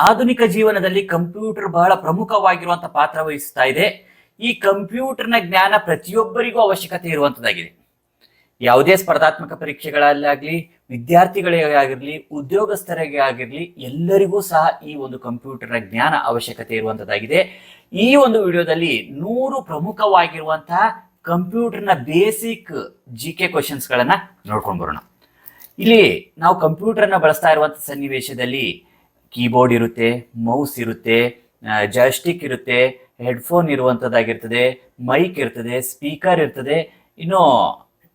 ಆಧುನಿಕ ಜೀವನದಲ್ಲಿ ಕಂಪ್ಯೂಟರ್ ಬಹಳ ಪ್ರಮುಖವಾಗಿರುವಂತಹ ಪಾತ್ರ ವಹಿಸ್ತಾ ಇದೆ. ಈ ಕಂಪ್ಯೂಟರ್ನ ಜ್ಞಾನ ಪ್ರತಿಯೊಬ್ಬರಿಗೂ ಅವಶ್ಯಕತೆ ಇರುವಂತದ್ದಾಗಿದೆ. ಯಾವುದೇ ಸ್ಪರ್ಧಾತ್ಮಕ ಪರೀಕ್ಷೆಗಳಲ್ಲಾಗ್ಲಿ, ವಿದ್ಯಾರ್ಥಿಗಳಿಗೆ ಆಗಿರ್ಲಿ, ಉದ್ಯೋಗಸ್ಥರಿಗೆ ಆಗಿರ್ಲಿ, ಎಲ್ಲರಿಗೂ ಸಹ ಈ ಒಂದು ಕಂಪ್ಯೂಟರ್ನ ಜ್ಞಾನ ಅವಶ್ಯಕತೆ ಇರುವಂತದ್ದಾಗಿದೆ. ಈ ಒಂದು ವಿಡಿಯೋದಲ್ಲಿ 100 ಪ್ರಮುಖವಾಗಿರುವಂತಹ ಕಂಪ್ಯೂಟರ್ನ ಬೇಸಿಕ್ GK ಕ್ವಶನ್ಸ್ ಗಳನ್ನ ನೋಡ್ಕೊಂಡು ಬರೋಣ. ಇಲ್ಲಿ ನಾವು ಕಂಪ್ಯೂಟರ್ನ ಬಳಸ್ತಾ ಇರುವಂತಹ ಸನ್ನಿವೇಶದಲ್ಲಿ ಕೀಬೋರ್ಡ್ ಇರುತ್ತೆ, ಮೌಸ್ ಇರುತ್ತೆ, ಜಾಯ್ಸ್ಟಿಕ್ ಇರುತ್ತೆ, ಹೆಡ್ಫೋನ್ ಇರುವಂತದ್ದಾಗಿರ್ತದೆ, ಮೈಕ್ ಇರ್ತದೆ, ಸ್ಪೀಕರ್ ಇರ್ತದೆ, ಇನ್ನು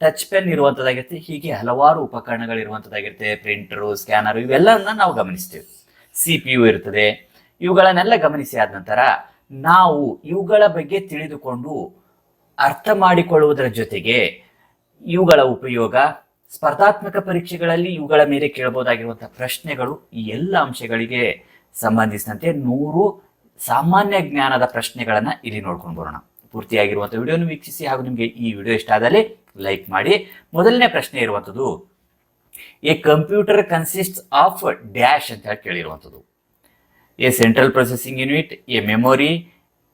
ಟಚ್ ಪೆನ್ ಇರುವಂತದ್ದಾಗಿರುತ್ತೆ. ಹೀಗೆ ಹಲವಾರು ಉಪಕರಣಗಳು ಇರುವಂತದ್ದಾಗಿರುತ್ತೆ. ಪ್ರಿಂಟರು, ಸ್ಕ್ಯಾನರು ಇವೆಲ್ಲವನ್ನ ನಾವು ಗಮನಿಸ್ತೇವೆ. CPU ಇರ್ತದೆ. ಇವುಗಳನ್ನೆಲ್ಲ ಗಮನಿಸಿ ಆದ ನಂತರ ನಾವು ಇವುಗಳ ಬಗ್ಗೆ ತಿಳಿದುಕೊಂಡು ಅರ್ಥ ಮಾಡಿಕೊಳ್ಳುವುದರ ಜೊತೆಗೆ ಇವುಗಳ ಉಪಯೋಗ, ಸ್ಪರ್ಧಾತ್ಮಕ ಪರೀಕ್ಷೆಗಳಲ್ಲಿ ಇವುಗಳ ಮೇಲೆ ಕೇಳಬಹುದಾಗಿರುವಂತಹ ಪ್ರಶ್ನೆಗಳು, ಈ ಎಲ್ಲ ಅಂಶಗಳಿಗೆ ಸಂಬಂಧಿಸಿದಂತೆ 100 ಸಾಮಾನ್ಯ ಜ್ಞಾನದ ಪ್ರಶ್ನೆಗಳನ್ನ ಇಲ್ಲಿ ನೋಡ್ಕೊಂಡು ಬರೋಣ. ಪೂರ್ತಿಯಾಗಿರುವಂತಹ ವಿಡಿಯೋನು ವೀಕ್ಷಿಸಿ ಹಾಗೂ ನಿಮಗೆ ಈ ವಿಡಿಯೋ ಇಷ್ಟ ಆದಲ್ಲಿ ಲೈಕ್ ಮಾಡಿ. ಮೊದಲನೇ ಪ್ರಶ್ನೆ ಇರುವಂಥದ್ದು, a computer consist of dash ಅಂತ ಹೇಳಿ ಕೇಳಿರುವಂಥದ್ದು. A central processing unit, a memory,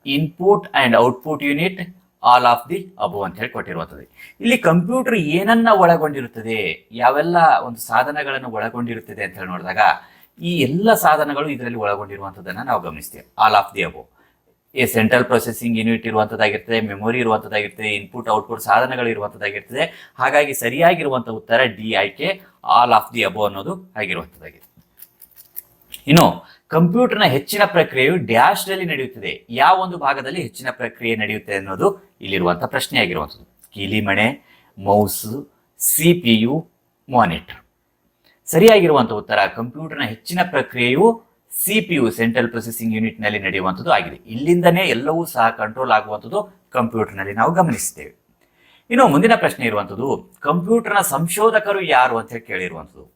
input and output unit, all of the above ಅಂತ ಹೇಳಿ ಕೊಟ್ಟಿರುವಂಥದ್ದು. ಇಲ್ಲಿ ಕಂಪ್ಯೂಟರ್ ಏನನ್ನ ಒಳಗೊಂಡಿರುತ್ತದೆ, ಯಾವೆಲ್ಲ ಒಂದು ಸಾಧನಗಳನ್ನು ಒಳಗೊಂಡಿರುತ್ತದೆ ಅಂತ ಹೇಳಿ ನೋಡಿದಾಗ ಈ ಎಲ್ಲ ಸಾಧನಗಳು ಇದರಲ್ಲಿ ಒಳಗೊಂಡಿರುವಂಥದ್ದನ್ನು ನಾವು ಗಮನಿಸ್ತೇವೆ. All of the above. A central processing unit ಇರುವಂಥದ್ದಾಗಿರ್ತದೆ, ಮೆಮೊರಿ ಇರುವಂಥದ್ದಾಗಿರ್ತದೆ, ಇನ್ಪುಟ್ ಔಟ್ಪುಟ್ ಸಾಧನಗಳು ಇರುವಂಥದ್ದಾಗಿರ್ತದೆ. ಹಾಗಾಗಿ ಸರಿಯಾಗಿರುವಂಥ ಉತ್ತರ ಡಿ ಆಯ್ಕೆ, ಆಲ್ ಆಫ್ ದಿ ಅಬೋವ್ ಅನ್ನೋದು ಆಗಿರುವಂಥದ್ದಾಗಿದೆ. ಇನ್ನು ಕಂಪ್ಯೂಟರ್ನ ಹೆಚ್ಚಿನ ಪ್ರಕ್ರಿಯೆಯು ಡ್ಯಾಶ್ ನಲ್ಲಿ ನಡೆಯುತ್ತದೆ. ಯಾವ ಒಂದು ಭಾಗದಲ್ಲಿ ಹೆಚ್ಚಿನ ಪ್ರಕ್ರಿಯೆ ನಡೆಯುತ್ತದೆ ಅನ್ನೋದು ಇಲ್ಲಿರುವಂತಹ ಪ್ರಶ್ನೆ ಆಗಿರುವಂಥದ್ದು. ಕೀಲಿಮಣೆ, ಮೌಸ್, CPU, ಮಾನಿಟರ್. ಸರಿಯಾಗಿರುವಂತಹ ಉತ್ತರ ಕಂಪ್ಯೂಟರ್ನ ಹೆಚ್ಚಿನ ಪ್ರಕ್ರಿಯೆಯು CPU, ಸೆಂಟ್ರಲ್ ಪ್ರೊಸೆಸಿಂಗ್ ಯೂನಿಟ್ ನಲ್ಲಿ ನಡೆಯುವಂಥದ್ದು ಆಗಿದೆ. ಇಲ್ಲಿಂದನೇ ಎಲ್ಲವೂ ಸಹ ಕಂಟ್ರೋಲ್ ಆಗುವಂಥದ್ದು ಕಂಪ್ಯೂಟರ್ ನಲ್ಲಿ ನಾವು ಗಮನಿಸ್ತೇವೆ. ಇನ್ನು ಮುಂದಿನ ಪ್ರಶ್ನೆ ಇರುವಂಥದ್ದು, ಕಂಪ್ಯೂಟರ್ನ ಸಂಶೋಧಕರು ಯಾರು ಅಂತ ಹೇಳಿ ಕೇಳಿರುವಂಥದ್ದು.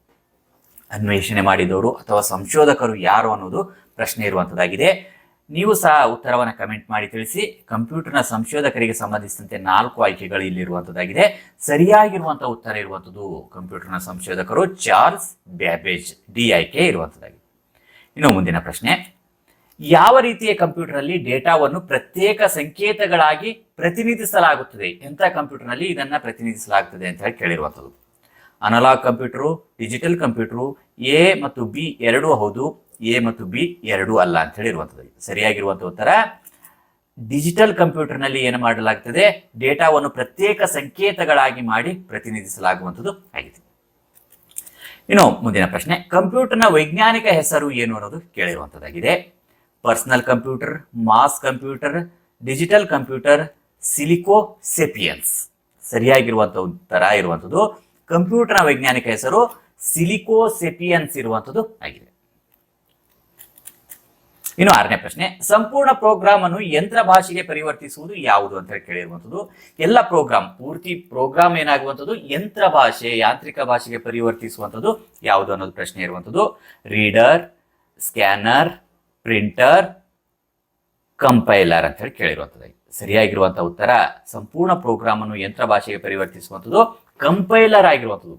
ಅನ್ವೇಷಣೆ ಮಾಡಿದವರು ಅಥವಾ ಸಂಶೋಧಕರು ಯಾರು ಅನ್ನೋದು ಪ್ರಶ್ನೆ ಇರುವಂಥದ್ದಾಗಿದೆ. ನೀವು ಸಹ ಉತ್ತರವನ್ನು ಕಮೆಂಟ್ ಮಾಡಿ ತಿಳಿಸಿ. ಕಂಪ್ಯೂಟರ್ನ ಸಂಶೋಧಕರಿಗೆ ಸಂಬಂಧಿಸಿದಂತೆ 4 ಆಯ್ಕೆಗಳು ಇಲ್ಲಿರುವಂಥದ್ದಾಗಿದೆ. ಸರಿಯಾಗಿರುವಂತಹ ಉತ್ತರ ಇರುವಂಥದ್ದು ಕಂಪ್ಯೂಟರ್ನ ಸಂಶೋಧಕರು ಚಾರ್ಲ್ಸ್ ಬ್ಯಾಬೇಜ್, ಡಿ ಆಯ್ಕೆ ಇರುವಂಥದ್ದಾಗಿದೆ. ಇನ್ನು ಮುಂದಿನ ಪ್ರಶ್ನೆ, ಯಾವ ರೀತಿಯ ಕಂಪ್ಯೂಟರ್ ಅಲ್ಲಿ ಡೇಟಾವನ್ನು ಪ್ರತ್ಯೇಕ ಸಂಕೇತಗಳಾಗಿ ಪ್ರತಿನಿಧಿಸಲಾಗುತ್ತದೆ? ಎಂಥ ಕಂಪ್ಯೂಟರ್ ನಲ್ಲಿ ಇದನ್ನ ಪ್ರತಿನಿಧಿಸಲಾಗುತ್ತದೆ ಅಂತ ಹೇಳಿ ಕೇಳಿರುವಂಥದ್ದು. Analogue computer, digital computer, A ಮತ್ತು ಬಿ ಎರಡೂ ಹೌದು, ಎ ಮತ್ತು ಬಿ ಎರಡೂ ಅಲ್ಲ ಅಂತ ಹೇಳಿರುವಂಥದ್ದು. ಸರಿಯಾಗಿರುವಂಥ ಉತ್ತರ ಡಿಜಿಟಲ್ ಕಂಪ್ಯೂಟರ್ ನಲ್ಲಿ ಏನು ಮಾಡಲಾಗ್ತದೆ, ಡೇಟಾವನ್ನು ಪ್ರತ್ಯೇಕ ಸಂಕೇತಗಳಾಗಿ ಮಾಡಿ ಪ್ರತಿನಿಧಿಸಲಾಗುವಂಥದ್ದು ಆಗಿದೆ. ಇನ್ನು ಮುಂದಿನ ಪ್ರಶ್ನೆ, ಕಂಪ್ಯೂಟರ್ನ ವೈಜ್ಞಾನಿಕ ಹೆಸರು ಏನು ಅನ್ನೋದು ಕೇಳಿರುವಂಥದ್ದಾಗಿದೆ. Personal computer, mass computer, digital computer, silico sapiens. ಸರಿಯಾಗಿರುವಂಥ ಉತ್ತರ ಇರುವಂಥದ್ದು ಕಂಪ್ಯೂಟರ್ನ ವೈಜ್ಞಾನಿಕ ಹೆಸರು ಸಿಲಿಕೋ ಸೆಪಿಯನ್ಸ್ ಇರುವಂಥದ್ದು ಆಗಿದೆ. ಇನ್ನು 6ನೇ ಪ್ರಶ್ನೆ, ಸಂಪೂರ್ಣ ಪ್ರೋಗ್ರಾಮ್ ಅನ್ನು ಯಂತ್ರ ಭಾಷೆಗೆ ಪರಿವರ್ತಿಸುವುದು ಯಾವುದು ಅಂತ ಹೇಳಿ ಕೇಳಿರುವಂಥದ್ದು. ಎಲ್ಲ ಪ್ರೋಗ್ರಾಮ್, ಪೂರ್ತಿ ಪ್ರೋಗ್ರಾಮ್ ಏನಾಗುವಂಥದ್ದು ಯಂತ್ರ ಭಾಷೆ, ಯಾಂತ್ರಿಕ ಭಾಷೆಗೆ ಪರಿವರ್ತಿಸುವಂಥದ್ದು ಯಾವುದು ಅನ್ನೋದು ಪ್ರಶ್ನೆ ಇರುವಂಥದ್ದು. ರೀಡರ್, ಸ್ಕ್ಯಾನರ್, ಪ್ರಿಂಟರ್, ಕಂಪೈಲರ್ ಅಂತ ಹೇಳಿ ಕೇಳಿರುವಂಥದ್ದು. ಸರಿಯಾಗಿರುವಂತಹ ಉತ್ತರ ಸಂಪೂರ್ಣ ಪ್ರೋಗ್ರಾಮ್ ಅನ್ನು ಯಂತ್ರ ಭಾಷೆಗೆ ಪರಿವರ್ತಿಸುವಂಥದ್ದು ಕಂಪೈಲರ್ ಆಗಿರುವಂಥದ್ದು.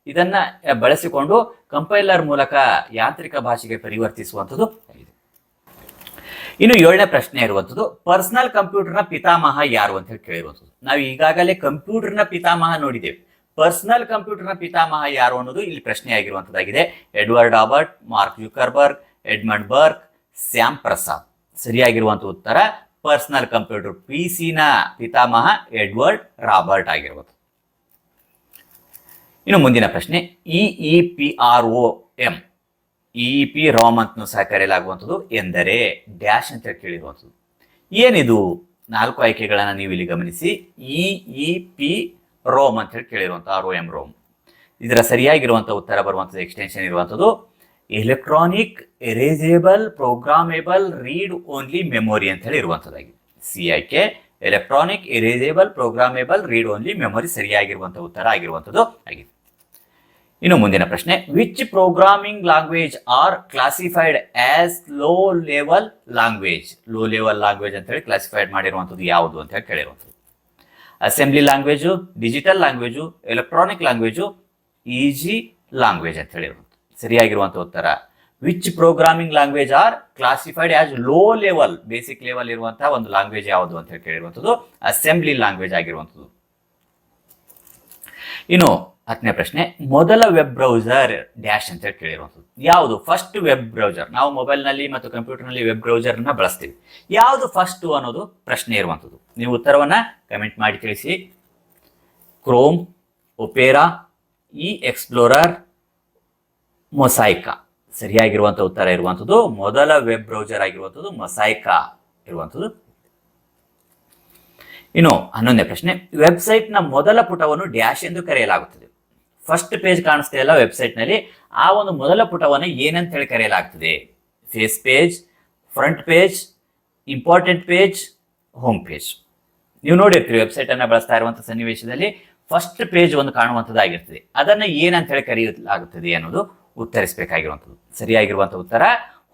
ಇದನ್ನ ಬಳಸಿಕೊಂಡು ಕಂಪೈಲರ್ ಮೂಲಕ ಯಾಂತ್ರಿಕ ಭಾಷೆಗೆ ಪರಿವರ್ತಿಸುವಂಥದ್ದು ಆಗಿದೆ. ಇನ್ನು 7ನೇ ಪ್ರಶ್ನೆ ಇರುವಂಥದ್ದು, ಪರ್ಸನಲ್ ಕಂಪ್ಯೂಟರ್ನ ಪಿತಾಮಹ ಯಾರು ಅಂತ ಹೇಳಿ ಕೇಳಿರುವಂಥದ್ದು. ನಾವು ಈಗಾಗಲೇ ಕಂಪ್ಯೂಟರ್ನ ಪಿತಾಮಹ ನೋಡಿದ್ದೇವೆ. ಪರ್ಸನಲ್ ಕಂಪ್ಯೂಟರ್ನ ಪಿತಾಮಹ ಯಾರು ಅನ್ನೋದು ಇಲ್ಲಿ ಪ್ರಶ್ನೆ ಆಗಿರುವಂಥದ್ದಾಗಿದೆ. Edward Robert, Mark Zuckerberg, Edmund Berg, Sam Prasad. ಸರಿಯಾಗಿರುವಂಥ ಉತ್ತರ ಪರ್ಸನಲ್ ಕಂಪ್ಯೂಟರ್ PC ನ ಪಿತಾಮಹ ಎಡ್ವರ್ಡ್ ರಾಬರ್ಟ್ ಆಗಿರುವುದು. ಇನ್ನು ಮುಂದಿನ ಪ್ರಶ್ನೆ, EEPROM, EEPROM ಅಂತ ಸಹ ಕರೆಯಲಾಗುವಂಥದ್ದು ಎಂದರೆ ಡ್ಯಾಶ್ ಅಂತ ಕೇಳಿರುವಂಥದ್ದು. ಏನಿದು? 4 ಆಯ್ಕೆಗಳನ್ನ ನೀವು ಇಲ್ಲಿ ಗಮನಿಸಿ. EEPROM ಅಂತ ಹೇಳಿ ಕೇಳಿರುವಂತಹ ROM. ಇದರ ಸರಿಯಾಗಿರುವಂತಹ ಉತ್ತರ ಬರುವಂಥದ್ದು ಎಕ್ಸ್ಟೆನ್ಷನ್ ಇರುವಂಥದ್ದು electronic erasable programmable read only memory ಅಂತ ಹೇಳಿ ಇರುವಂಥದ್ದಾಗಿದೆ. ಸಿ ಆಯ್ಕೆ, electronic erasable programmable read only memory ಸರಿಯಾಗಿರುವಂತಹ ಉತ್ತರ ಆಗಿರುವಂಥದ್ದು ಆಗಿದೆ. ಇನ್ನು ಮುಂದಿನ ಪ್ರಶ್ನೆ, which programming language are classified as low level language? Low level language ಅಂತ ಹೇಳಿ ಕ್ಲಾಸಿಫೈಡ್ ಮಾಡಿರುವಂಥದ್ದು ಯಾವುದು ಅಂತ ಹೇಳಿ ಕೇಳಿರುವಂಥದ್ದು. Assembly language, digital language, electronic language, easy language ಅಂತ ಹೇಳಿರುವಂಥದ್ದು. ಸರಿಯಾಗಿರುವಂತಹ ಉತ್ತರ which programming language are classified as low level, basic level ಇರುವಂತಹ ಒಂದು ಲ್ಯಾಂಗ್ವೇಜ್ ಯಾವುದು ಅಂತ ಹೇಳಿ ಕೇಳಿರುವಂಥದ್ದು ಅಸೆಂಬ್ಲಿ ಲ್ಯಾಂಗ್ವೇಜ್ ಆಗಿರುವಂಥದ್ದು. ಇನ್ನು 10ನೇ ಪ್ರಶ್ನೆ, ಮೊದಲ ವೆಬ್ ಬ್ರೌಸರ್ ಡ್ಯಾಶ್ ಅಂತ ಹೇಳಿ ಕೇಳಿರುವಂಥದ್ದು. ಯಾವುದು ಫಸ್ಟ್ ವೆಬ್ ಬ್ರೌಸರ್? ನಾವು ಮೊಬೈಲ್ನಲ್ಲಿ ಮತ್ತು ಕಂಪ್ಯೂಟರ್ನಲ್ಲಿ ವೆಬ್ ಬ್ರೌಸರ್ನ ಬಳಸ್ತೀವಿ. ಯಾವುದು ಫಸ್ಟ್ ಅನ್ನೋದು ಪ್ರಶ್ನೆ ಇರುವಂಥದ್ದು. ನೀವು ಉತ್ತರವನ್ನ ಕಮೆಂಟ್ ಮಾಡಿ ತಿಳಿಸಿ. Chrome, Opera, E explorer, Mosaic. ಸರಿಯಾಗಿರುವಂತಹ ಉತ್ತರ ಇರುವಂಥದ್ದು ಮೊದಲ ವೆಬ್ ಬ್ರೌಸರ್ ಆಗಿರುವಂಥದ್ದು ಮೊಸೈಕಾ ಇರುವಂಥದ್ದು. ಇನ್ನು 11ನೇ ಪ್ರಶ್ನೆ, ವೆಬ್ಸೈಟ್ನ ಮೊದಲ ಪುಟವನ್ನು ಡ್ಯಾಶ್ ಎಂದು ಕರೆಯಲಾಗುತ್ತದೆ. ಫಸ್ಟ್ ಪೇಜ್ ಕಾಣಿಸ್ತಾ ಇಲ್ಲ ವೆಬ್ಸೈಟ್ ನಲ್ಲಿ, ಆ ಒಂದು ಮೊದಲ ಪುಟವನ್ನು ಏನಂತ ಹೇಳಿ ಕರೆಯಲಾಗ್ತದೆ? Face page, front page, important page, home page. ನೀವು ನೋಡಿರ್ತೀರಿ ವೆಬ್ಸೈಟ್ ಅನ್ನ ಬಳಸ್ತಾ ಇರುವಂತಹ ಸನ್ನಿವೇಶದಲ್ಲಿ ಫಸ್ಟ್ ಪೇಜ್ ಒಂದು ಕಾಣುವಂಥದ್ದಾಗಿರ್ತದೆ. ಅದನ್ನ ಏನಂತ ಹೇಳಿ ಕರೆಯಲಾಗುತ್ತದೆ ಅನ್ನೋದು ಉತ್ತರಿಸಬೇಕಾಗಿರುವಂಥದ್ದು. ಸರಿಯಾಗಿರುವಂತಹ ಉತ್ತರ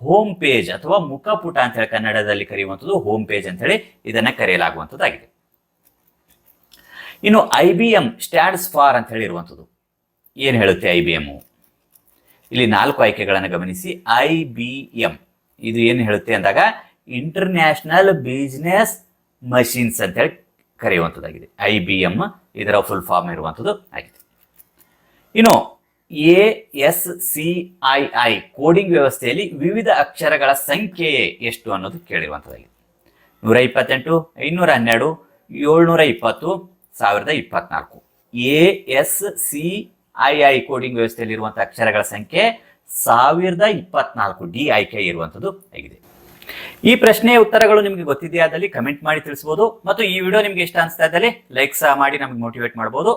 ಹೋಮ್ ಪೇಜ್ ಅಥವಾ ಮುಖಪುಟ ಅಂತ ಹೇಳಿ ಕನ್ನಡದಲ್ಲಿ ಕರೆಯುವಂಥದ್ದು ಹೋಮ್ ಪೇಜ್ ಅಂತ ಹೇಳಿ ಇದನ್ನ ಕರೆಯಲಾಗುವಂಥದ್ದಾಗಿದೆ. ಇನ್ನು IBM ಸ್ಟ್ಯಾಂಡ್ಸ್ ಫಾರ್ ಅಂತ ಹೇಳಿ ಇರುವಂಥದ್ದು ಏನು ಹೇಳುತ್ತೆ IBM? ಇಲ್ಲಿ 4 ಆಯ್ಕೆಗಳನ್ನು ಗಮನಿಸಿ. IBM ಇದು ಏನು ಹೇಳುತ್ತೆ ಅಂದಾಗ ಇಂಟರ್ನ್ಯಾಷನಲ್ ಬಿಸಿನೆಸ್ ಮಷಿನ್ಸ್ ಅಂತ ಹೇಳಿ ಕರೆಯುವಂಥದ್ದಾಗಿದೆ. IBM ಇದರ ಫುಲ್ ಫಾರ್ಮ್ ಇರುವಂಥದ್ದು ಆಗಿದೆ. ಇನ್ನು ASCII ಕೋಡಿಂಗ್ ವ್ಯವಸ್ಥೆಯಲ್ಲಿ ವಿವಿಧ ಅಕ್ಷರಗಳ ಸಂಖ್ಯೆ ಎಷ್ಟು ಅನ್ನೋದು ಕೇಳಿರುವಂಥದ್ದಾಗಿದೆ. 128, 512, 720, 1024. ASCII ಕೋಡಿಂಗ್ ವ್ಯವಸ್ಥೆಯಲ್ಲಿ ಇರುವಂತಹ ಅಕ್ಷರಗಳ ಸಂಖ್ಯೆ 1024. ಡಿ ಆಯ್ಕೆ ಇರುವಂಥದ್ದು ಆಗಿದೆ. ಈ ಪ್ರಶ್ನೆಯ ಉತ್ತರಗಳು ನಿಮಗೆ ಗೊತ್ತಿದೆಯಾದಲ್ಲಿ ಕಮೆಂಟ್ ಮಾಡಿ ತಿಳಿಸಬಹುದು. ಮತ್ತು ಈ ವಿಡಿಯೋ ನಿಮಗೆ ಇಷ್ಟ ಅನಿಸ್ತಾ ಇದ್ದಲ್ಲಿ ಲೈಕ್ ಸಹ ಮಾಡಿ ನಮಗೆ ಮೋಟಿವೇಟ್ ಮಾಡಬಹುದು.